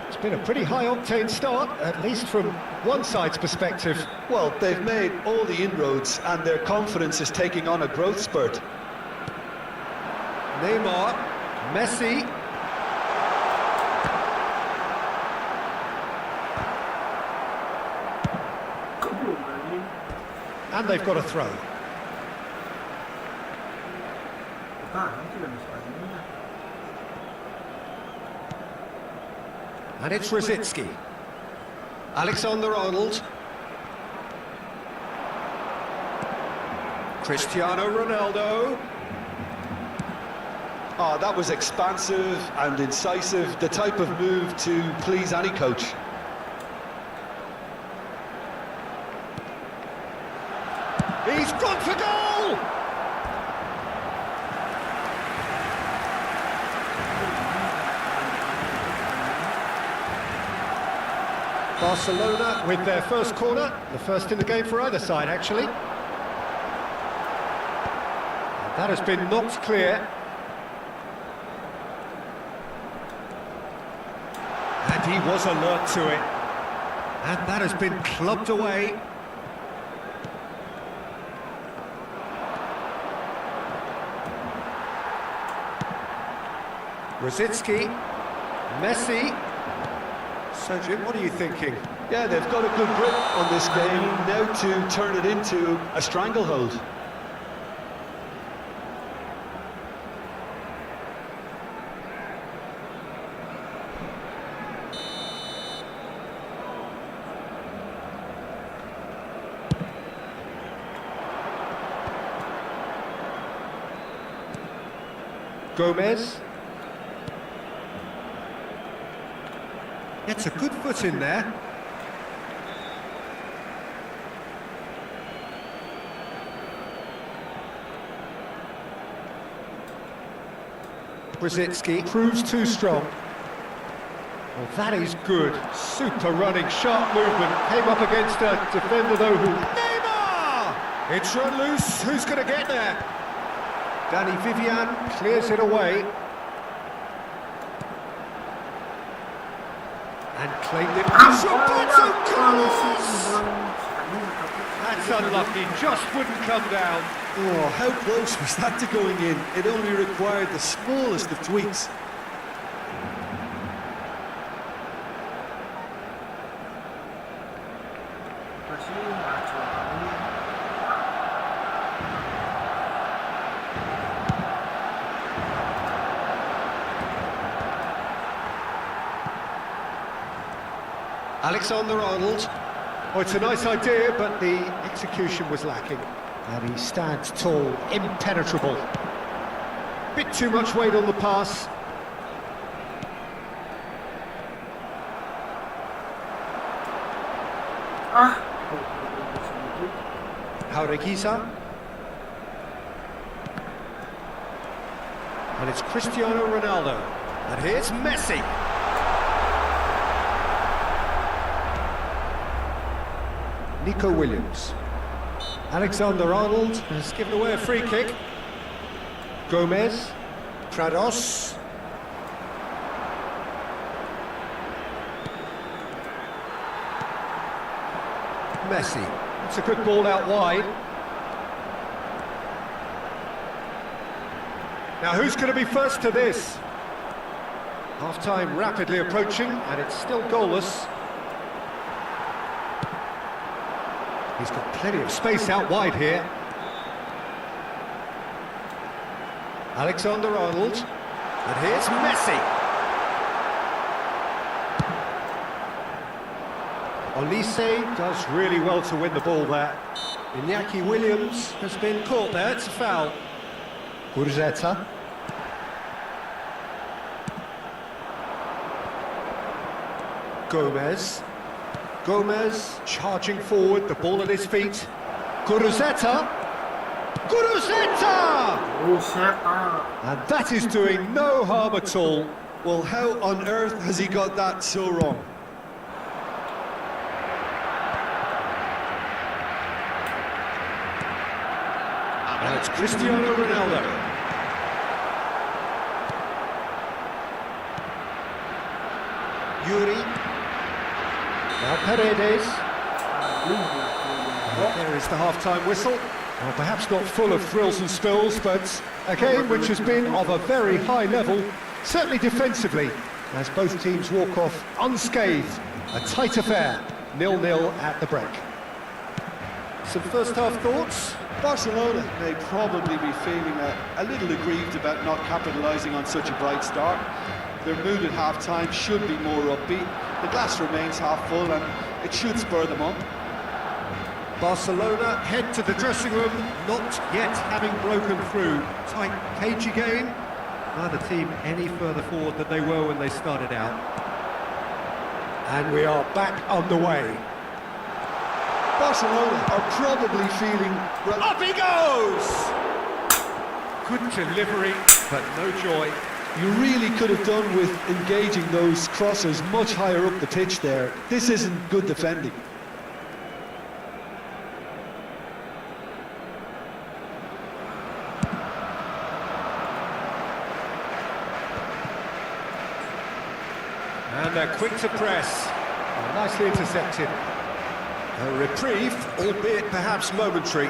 It's been a pretty high-octane start, at least from one side's perspective. Well, they've made all the inroads and their confidence is taking on a growth spurt. Neymar. Messi. And they've got a throw. And it's Rosicki. Alexander-Arnold. Cristiano Ronaldo. Oh, that was expansive and incisive, the type of move to please any coach. He's gone for goal! Barcelona with their first corner, the first in the game for either side, actually. That has been knocked clear. And he was alert to it. And that has been clubbed away. Rosicki, Messi. So Jim, what are you thinking? Yeah, they've got a good grip on this game, now to turn it into a stranglehold. Gomez. Gets a good foot in there. Brzezinski proves too strong. Well, that is good. Super running, sharp movement. Came up against a defender though who... Neymar! It's run loose. Who's going to get there? Danny Vivian clears it away. And claimed it. Roberto Carlos! That's unlucky, just wouldn't come down. Oh, how close was that to going in? It only required the smallest of tweaks. Alexander-Arnold. Oh, it's a nice idea, but the execution was lacking. And he stands tall, impenetrable. Bit too much weight on the pass. Jaureguisa. And it's Cristiano Ronaldo. And here's Messi. Nico Williams. Alexander-Arnold has given away a free kick. Gomez. Prados. Messi. It's a good ball out wide. Now who's going to be first to this? Half-time rapidly approaching, and it's still goalless. He's got plenty of space out wide here. Alexander-Arnold. And here's Messi. Olise does really well to win the ball there. Iñaki Williams has been caught there, it's a foul. Gurzeta. Gomez. Gomez charging forward, the ball at his feet. Gurzeta. Gurzeta! And that is doing no harm at all. Well, how on earth has he got that so wrong? And it's Cristiano Ronaldo. Yuri. Now Paredes. And there is the half-time whistle. Well, perhaps not full of thrills and spills, but a game which has been of a very high level, certainly defensively, as both teams walk off unscathed. A tight affair, 0-0 at the break. Some first-half thoughts? Barcelona may probably be feeling a little aggrieved about not capitalising on such a bright start. Their mood at half-time should be more upbeat. The glass remains half full and it should spur them on. Barcelona head to the dressing room, not yet having broken through. Tight, cagey game. Neither team any further forward than they were when they started out. And we are back underway. Barcelona are probably feeling... Up he goes! Good delivery, but no joy. You really could have done with engaging those crossers much higher up the pitch there. This isn't good defending. And And they're quick to press. Oh, nicely intercepted. A reprieve, albeit perhaps momentary.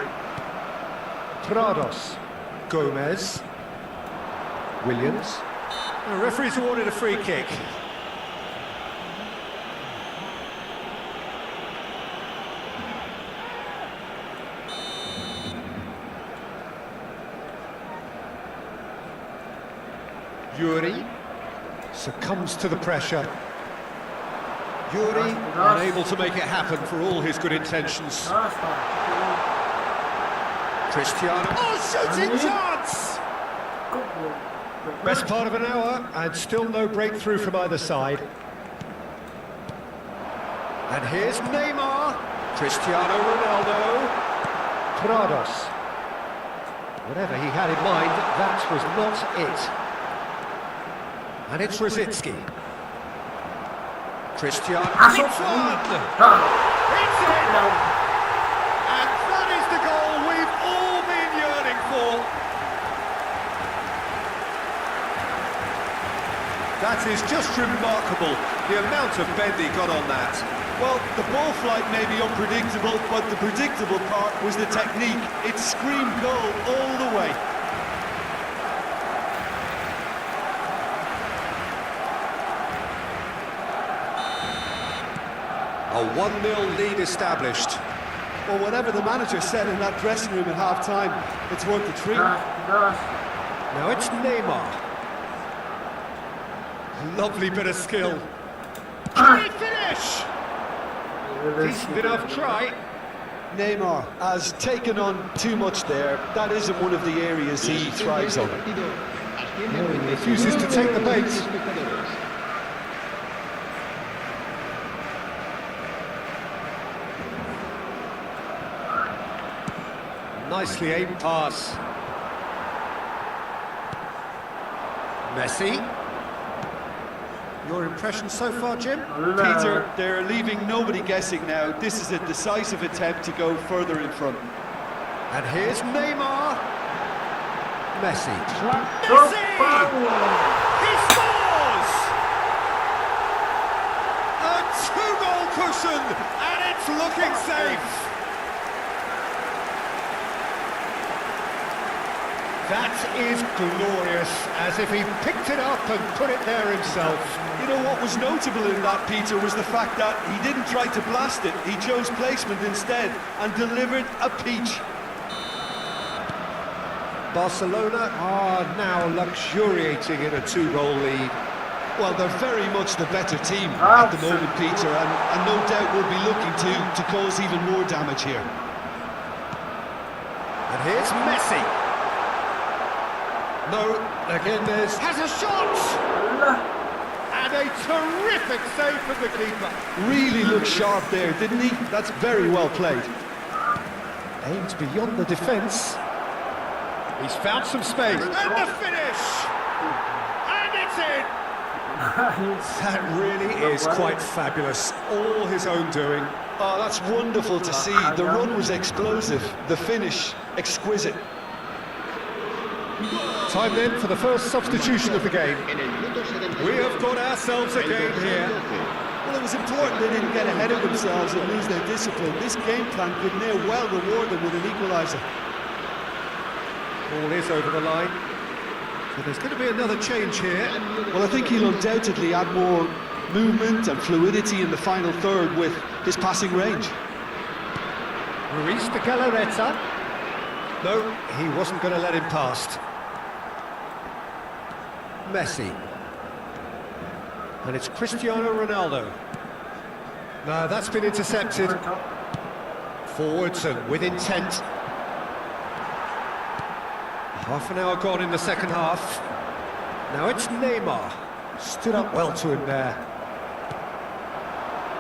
Prados. Gomez. Williams. The referee's awarded a free kick. Yuri succumbs to the pressure. Yuri unable to make it happen for all his good intentions. Cristiano. Oh, shooting chance! Best part of an hour and still no breakthrough from either side. And here's Neymar. Cristiano Ronaldo. Prados. Whatever he had in mind, that was not it. And it's Rosicki. Cristiano. It's one! It's in! And that is the goal we've all been yearning for. That is just remarkable, the amount of bend he got on that. Well, the ball flight may be unpredictable, but the predictable part was the technique. It screamed goal all the way. A 1-0 lead established. Well, whatever the manager said in that dressing room at half-time, it's worth the treat. Now it's Neymar. Lovely bit of skill. Can he finish? Decent enough try. Neymar has taken on too much there. That isn't one of the areas he thrives on. He refuses to take the bait. Nicely aimed pass. Messi. Your impression so far, Jim? Peter, they're leaving nobody guessing now. This is a decisive attempt to go further in front. And here's Neymar. Messi. Messi! He scores! A two-goal cushion, and it's looking safe. That is glorious, as if he picked it up and put it there himself. You know what was notable in that, Peter, was the fact that he didn't try to blast it. He chose placement instead and delivered a peach. Barcelona are now luxuriating in a two-goal lead. Well, they're very much the better team at the moment, Peter, and no doubt will be looking to cause even more damage here. And here's Messi. No, again has a shot! And a terrific save from the keeper. Really looked sharp there, didn't he? That's very well played. Aimed beyond the defence. He's found some space. And the finish! And it's in! That really is quite fabulous. All his own doing. Oh, that's wonderful to see. The run was explosive, the finish exquisite. Time then for the first substitution of the game. We have got ourselves a game here. Well, it was important they didn't get ahead of themselves and lose their discipline. This game plan could near well reward them with an equaliser. Ball is over the line. So there's going to be another change here. Well, I think he'll undoubtedly add more movement and fluidity in the final third with his passing range. Ruiz de Galarreta. No, he wasn't going to let him past. Messi. And it's Cristiano Ronaldo. No, that's been intercepted. Forwards and with intent. Half an hour gone in the second half. Now it's Neymar. Stood up well to him there.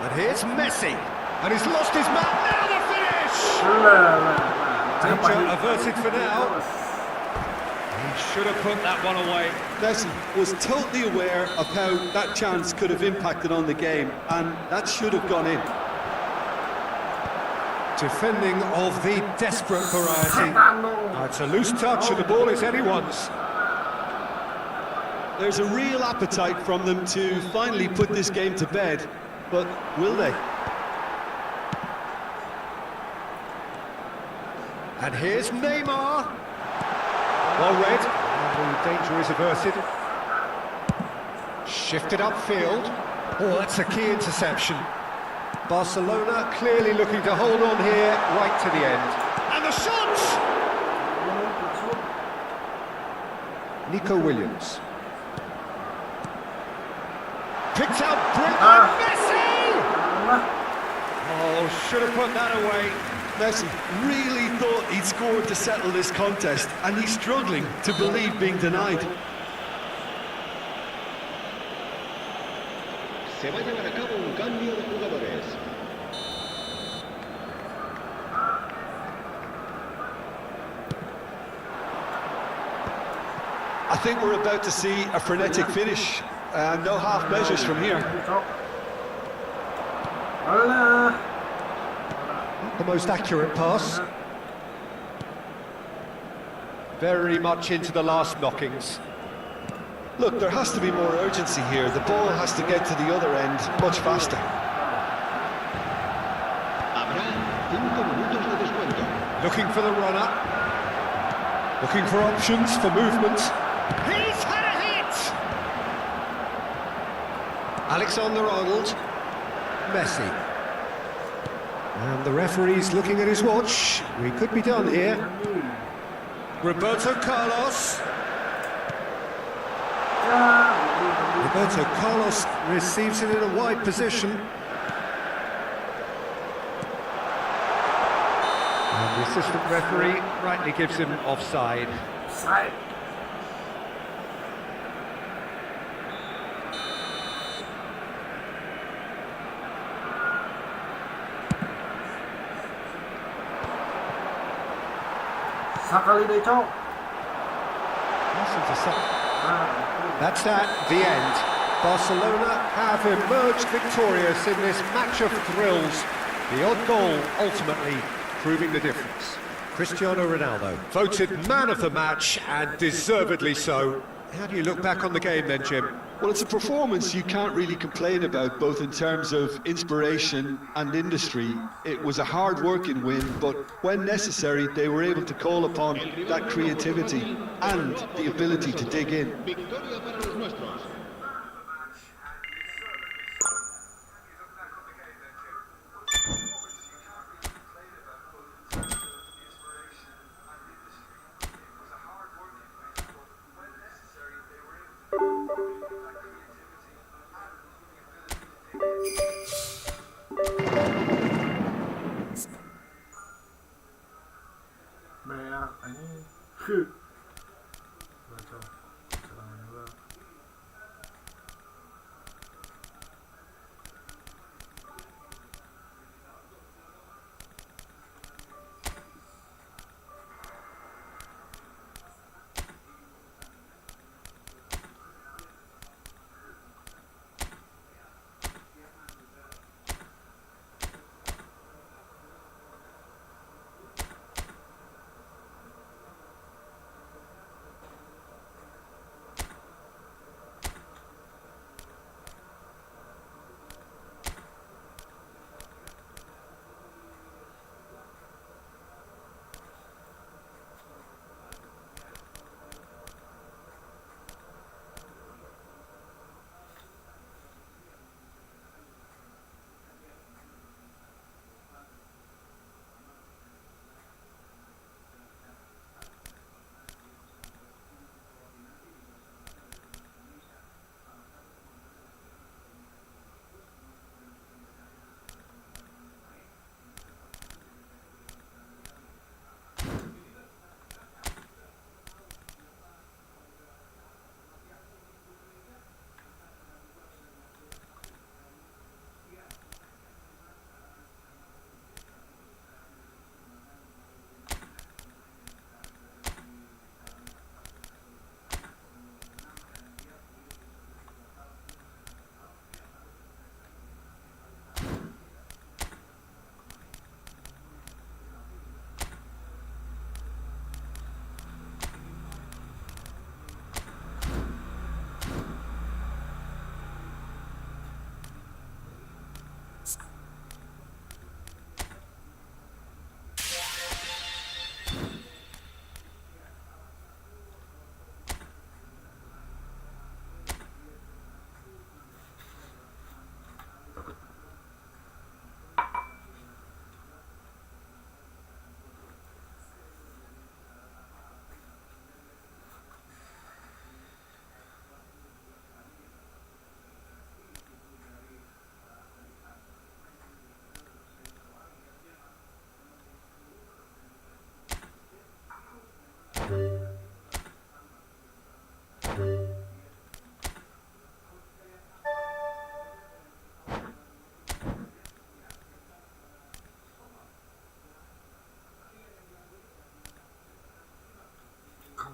And here's Messi. And he's lost his man. Now the finish! Danger averted for now. He should have put that one away. Messi was totally aware of how that chance could have impacted on the game, and that should have gone in. Defending of the desperate variety. It's a loose touch and the ball is anyone's. There's a real appetite from them to finally put this game to bed, but will they? And here's Neymar. Well read. And the danger is averted. Shifted upfield. Oh, that's a key interception. Barcelona clearly looking to hold on here right to the end. And the shot! Nico Williams. Picked out brilliant. Messi! Oh, should have put that away. Messi really thought he'd scored to settle this contest, and he's struggling to believe being denied. Se va a llevar a cabo un cambio de jugadores. I think we're about to see a frenetic finish. No half measures from here. The most accurate pass. Very much into the last knockings. Look, there has to be more urgency here. The ball has to get to the other end much faster. Habrá 5 minutos de descuento. Looking for the runner. Looking for options for movement. He's had a hit! Alexander-Arnold. Messi. And the referee's looking at his watch. We could be done here. Roberto Carlos. Roberto Carlos receives it in a wide position. And the assistant referee rightly gives him offside. That's that, the end. Barcelona have emerged victorious in this match of thrills. The odd goal ultimately proving the difference. Cristiano Ronaldo voted man of the match, and deservedly so. How do you look back on the game then, Jim? Well, it's a performance you can't really complain about, both in terms of inspiration and industry. It was a hard-working win, but when necessary, they were able to call upon that creativity and the ability to dig in. Victoria para los nuestros.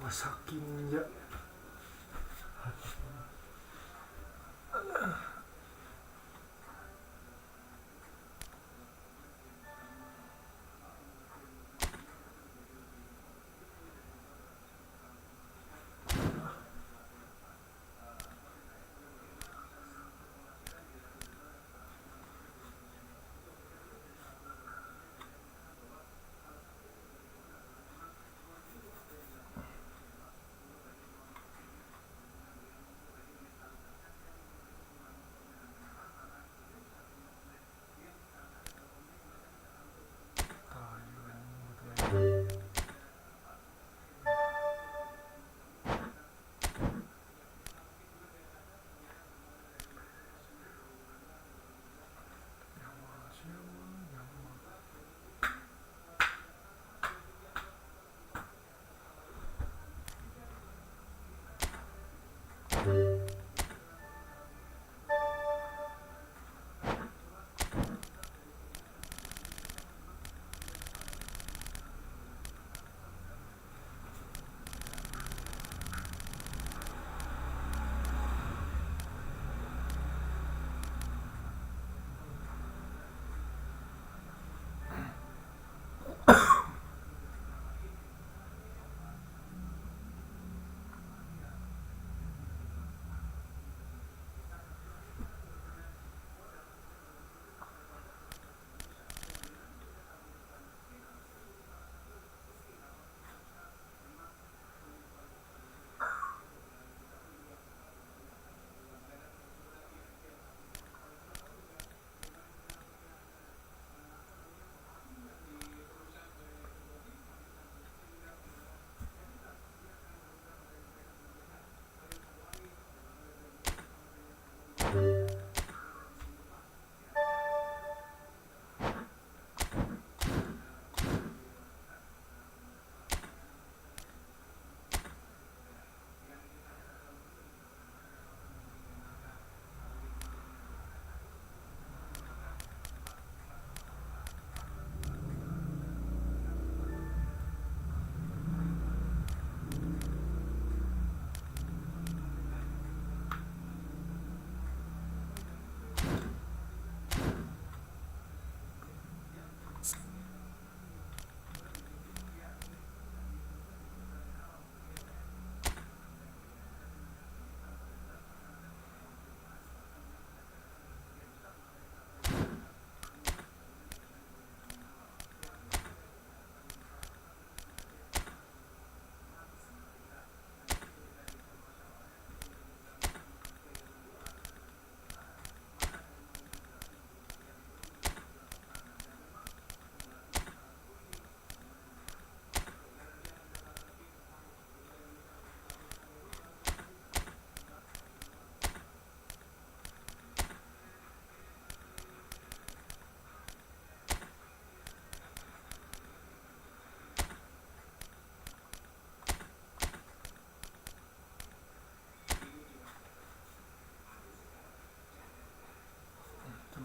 sakitnya.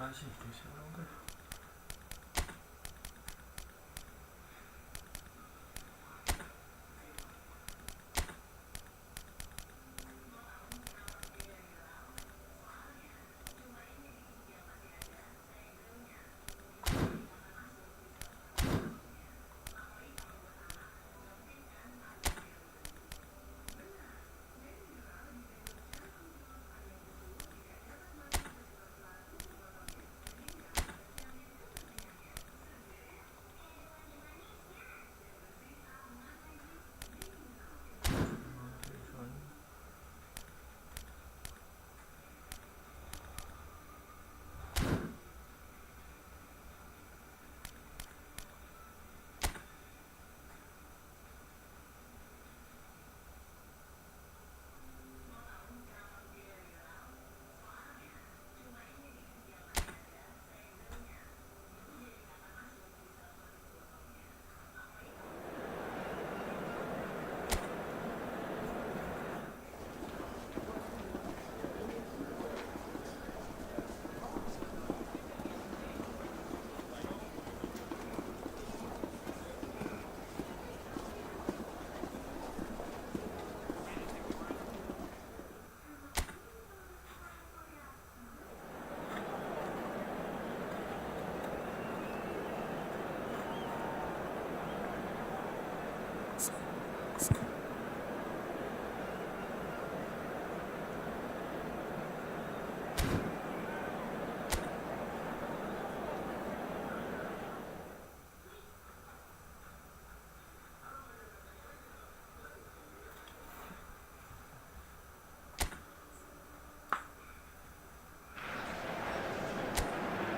맛이 드시는데.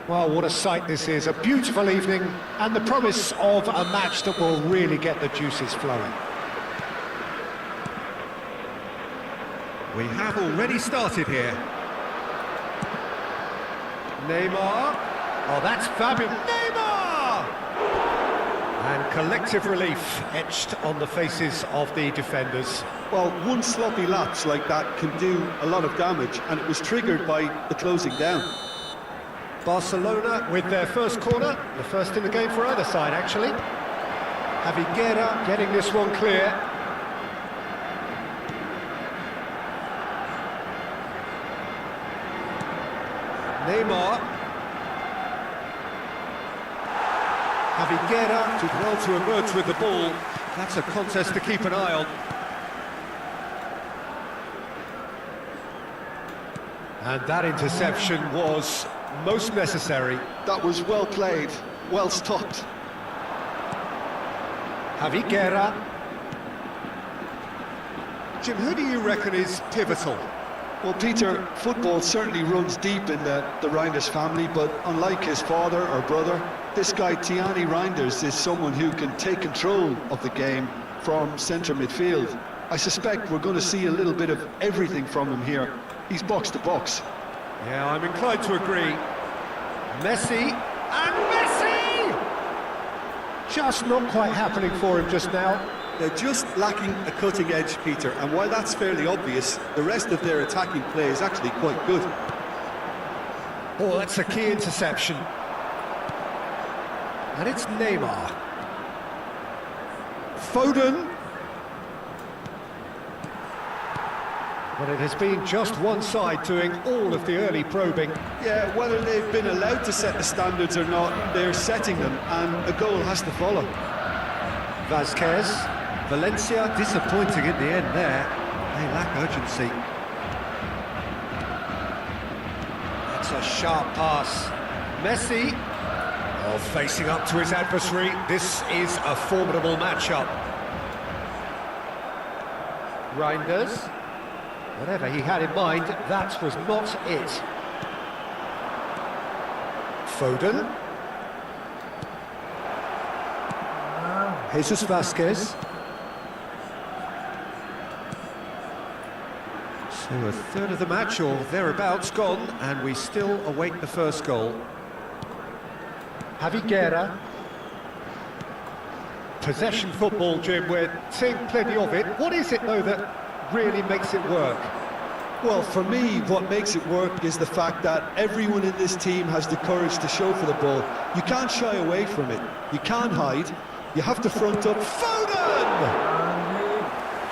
Well, what a sight this is. A beautiful evening and the promise of a match that will really get the juices flowing. We have already started here. Neymar. Oh, that's fabulous. Neymar! And collective relief etched on the faces of the defenders. Well, one sloppy lapse like that can do a lot of damage, and it was triggered by the closing down. Barcelona with their first corner, the first in the game for either side, actually. Agak getting this one clear. Neymar. Agak did well to emerge with the ball. That's a contest to keep an eye on. And that interception was most necessary. That was well played, well stopped. Agak. Jim, who do you reckon is pivotal? Well, Peter, football certainly runs deep in the Reinders family, but unlike his father or brother, this guy, Tiani Reinders, is someone who can take control of the game from centre midfield. I suspect we're going to see a little bit of everything from him here. He's box to box. Yeah, I'm inclined to agree. Messi, and Messi! Just not quite happening for him just now. They're just lacking a cutting edge, Peter, and while that's fairly obvious, the rest of their attacking play is actually quite good. Oh, that's a key interception. And it's Neymar. Foden. But it has been just one side doing all of the early probing. Yeah, whether they've been allowed to set the standards or not, they're setting them, and a goal has to follow. Vasquez. Valencia disappointing in the end there. They lack urgency. That's a sharp pass. Messi. Oh, facing up to his adversary. This is a formidable matchup. Reinders. Whatever he had in mind, that was not it. Foden. Jesus Vasquez. So a third of the match, or thereabouts, gone, and we still await the first goal. Agak. Possession football, Jim, we're seeing plenty of it. What is it, though, that really makes it work? Well, for me, what makes it work is the fact that everyone in this team has the courage to show for the ball. You can't shy away from it. You can't hide. You have to front up. Foden!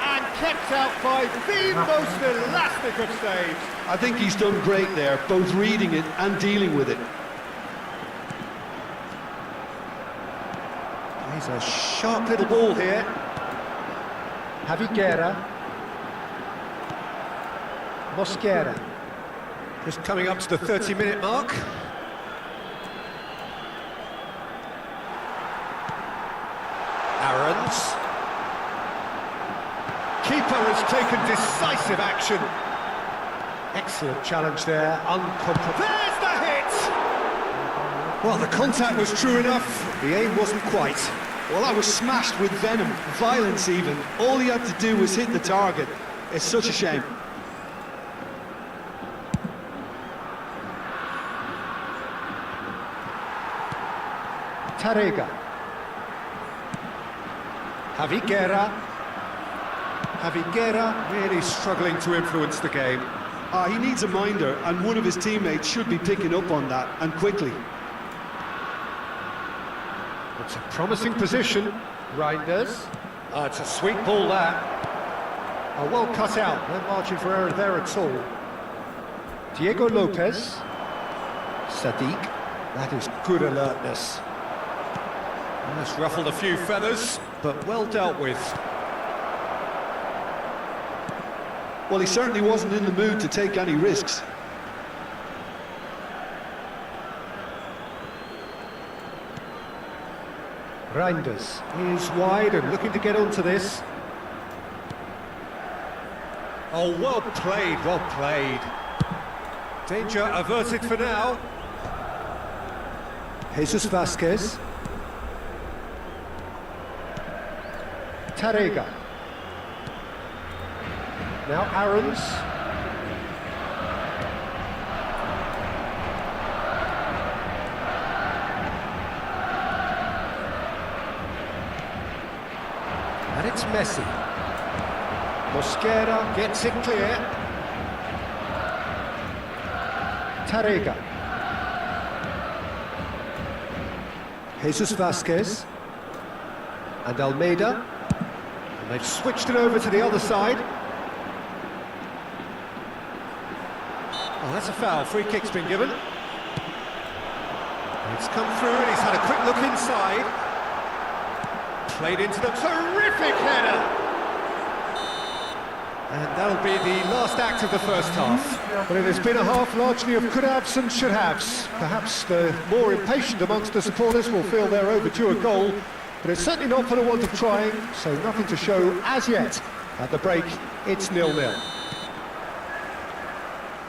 And kept out by the most elastic of saves. I think he's done great there, both reading it and dealing with it. He's a sharp little ball here. Agak. Mosquera. Just coming up to the 30-minute mark. Aarons. Keeper has taken decisive action. Excellent challenge there, uncompromised. There's the hit! Well, the contact was true enough, the aim wasn't quite. Well, that was smashed with venom, violence even. All he had to do was hit the target. It's such a shame. Tarega. Agak really struggling to influence the game. He needs a minder, and one of his teammates should be picking up on that, and quickly. It's a promising position. Reinders. It's a sweet ball there. Oh, well cut out, no margin for error there at all. Diego Lopez. Sadiq. That is good alertness. That's ruffled a few feathers, but well dealt with. Well, he certainly wasn't in the mood to take any risks. Reinders is wide and looking to get onto this. Oh, well played, well played. Danger averted for now. Jesus Vasquez. Tarega. Now Aarons. And it's Messi. Mosquera gets it clear. Tarega. Jesus Vasquez. And Almeida. And they've switched it over to the other side. Oh, that's a foul. Free kick's been given. It's come through and he's had a quick look inside. Played into the terrific header. And that'll be the last act of the first half. But it has been a half largely of could-haves and should-haves. Perhaps the more impatient amongst the supporters will feel they're overdue a goal, but it's certainly not for the want of trying, so nothing to show as yet. At the break, it's 0-0.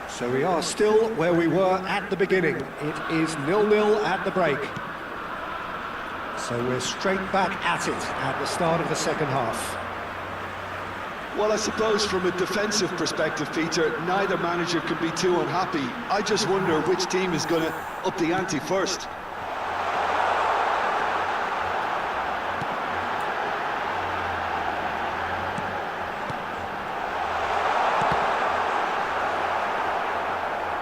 So we are still where we were at the beginning. It is 0-0 at the break. So we're straight back at it at the start of the second half. Well, I suppose from a defensive perspective, Peter, neither manager can be too unhappy. I just wonder which team is going to up the ante first.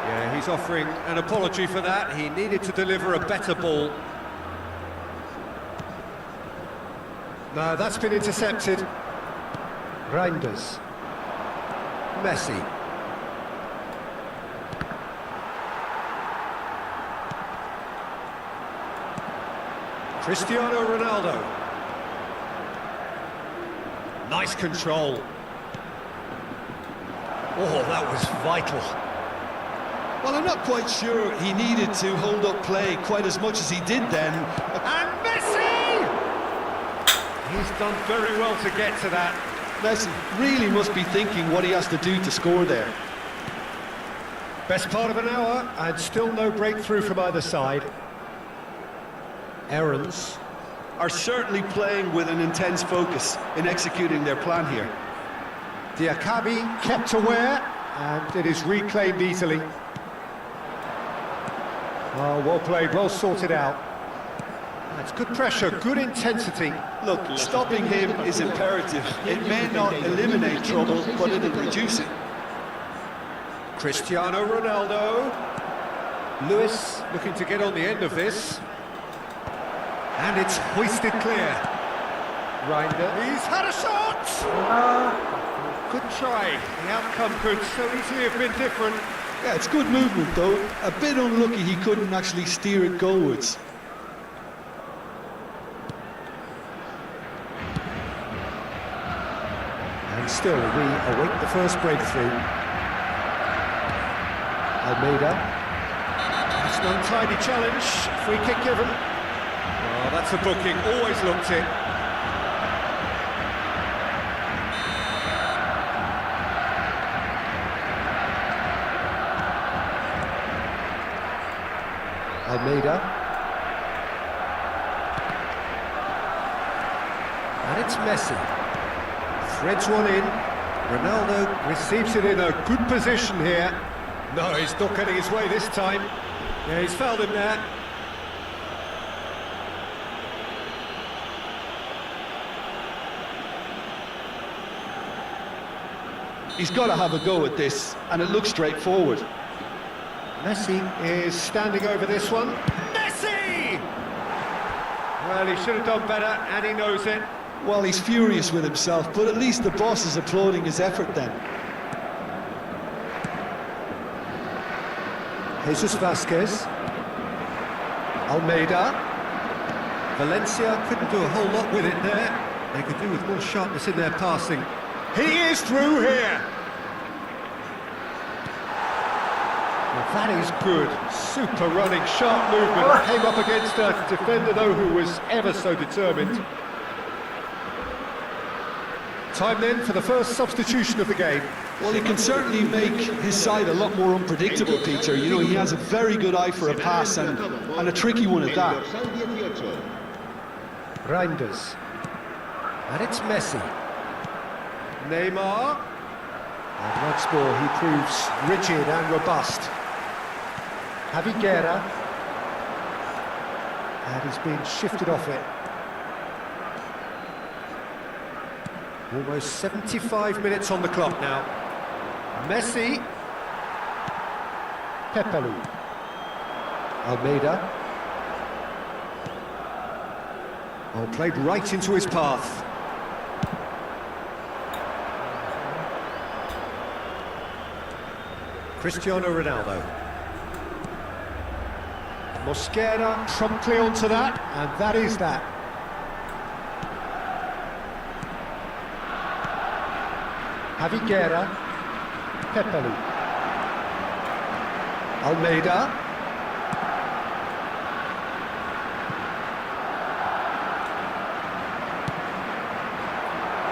Yeah, he's offering an apology for that. He needed to deliver a better ball. No, that's been intercepted. Reinders. Messi. Cristiano Ronaldo. Nice control. Oh, that was vital. Well, I'm not quite sure he needed to hold up play quite as much as he did then. And Messi! He's done very well to get to that. Messi really must be thinking what he has to do to score there. Best part of an hour, and still no breakthrough from either side. Aarons Are certainly playing with an intense focus in executing their plan here. Diakabi kept aware, and it is reclaimed easily. Oh, well played, well sorted out. That's good pressure, good intensity. Look, stopping him is imperative. It may not eliminate trouble, but it'll reduce it. Cristiano Ronaldo. Lewis looking to get on the end of this. And it's hoisted clear. Reinders. He's had a shot! Good try. The outcome could so easily have been different. Yeah, it's good movement though. A bit unlucky he couldn't actually steer it goalwards. And still, we await the first breakthrough. Almeida. That's an untidy challenge. Free kick given. Oh, that's a booking. Always looked it. Almeida. And it's Messi. Threads one in. Ronaldo receives it in a good position here. No, he's not getting his way this time. Yeah, he's fouled him there. He's got to have a go at this, and it looks straightforward. Messi is standing over this one. Messi! Well, he should have done better, and he knows it. Well, he's furious with himself, but at least the boss is applauding his effort then. Jesus Vasquez. Almeida. Valencia couldn't do a whole lot with it there. They could do with more sharpness in their passing. He is through here! Well, that is good. Super running, sharp movement. Came up against a defender, though, who was ever so determined. Time then for the first substitution of the game. Well, he can certainly make his side a lot more unpredictable, Peter. You know, he has a very good eye for a pass and a tricky one at that. Reinders. And it's Messi. Neymar. And once more he proves rigid and robust. Javi Guerra. And he's been shifted off it. Almost 75 minutes on the clock now. Messi. Pepelu. Almeida. Oh, played right into his path. Cristiano Ronaldo. Mosquera promptly onto that, and that is that. Javi Guerra. Pepelu. Almeida.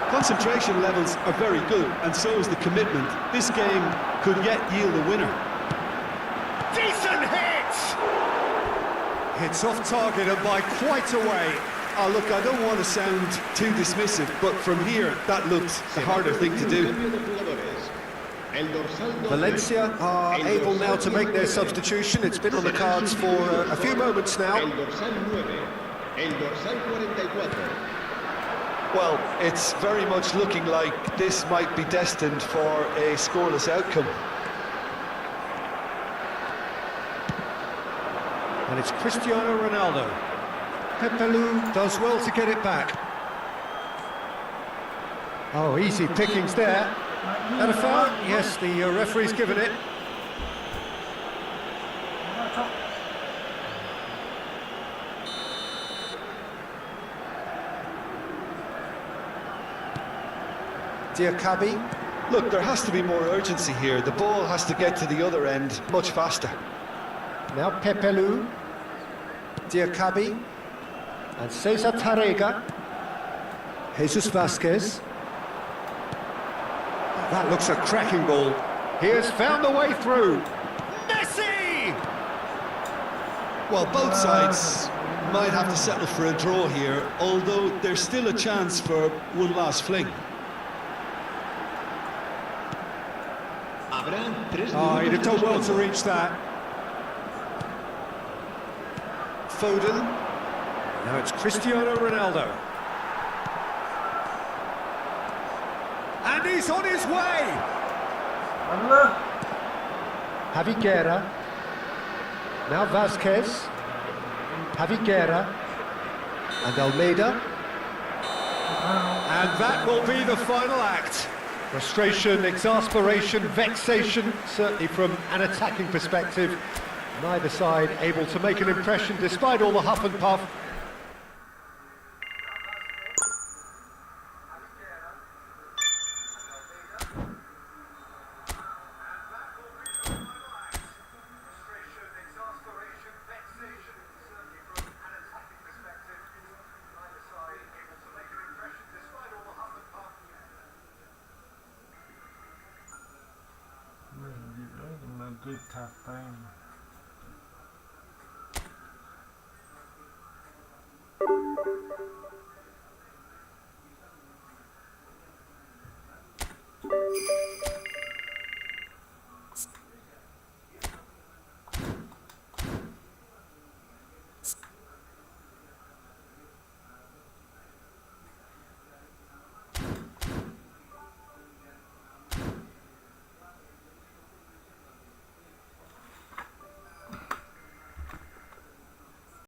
Concentration levels are very good, and so is the commitment. This game could yet yield a winner. Decent hit! It's off target and by quite a way. Oh, look, I don't want to sound too dismissive, but from here, that looked the harder thing to do. Valencia are able now to make their substitution. It's been on the cards for a few moments now. Well, it's very much looking like this might be destined for a scoreless outcome. And it's Cristiano Ronaldo. Pepelu does well to get it back. Oh, easy pickings there. And a foul? Yes, the referee's given it. Diakabi. Look, there has to be more urgency here. The ball has to get to the other end much faster. Now Pepelu. Diakabi. And Cesar Tarrega. Jesus Vasquez. That looks a cracking ball. He has found the way through. Messi! Well, both sides might have to settle for a draw here, although there's still a chance for one last fling. Oh, he'd have done well to reach that. Foden. Now it's Cristiano Ronaldo. And he's on his way! Javi Guerra. Now Vasquez. Javi Guerra. And Almeida. And that will be the final act. Frustration, exasperation, vexation, certainly from an attacking perspective. Neither side able to make an impression despite all the huff and puff. Good tough time.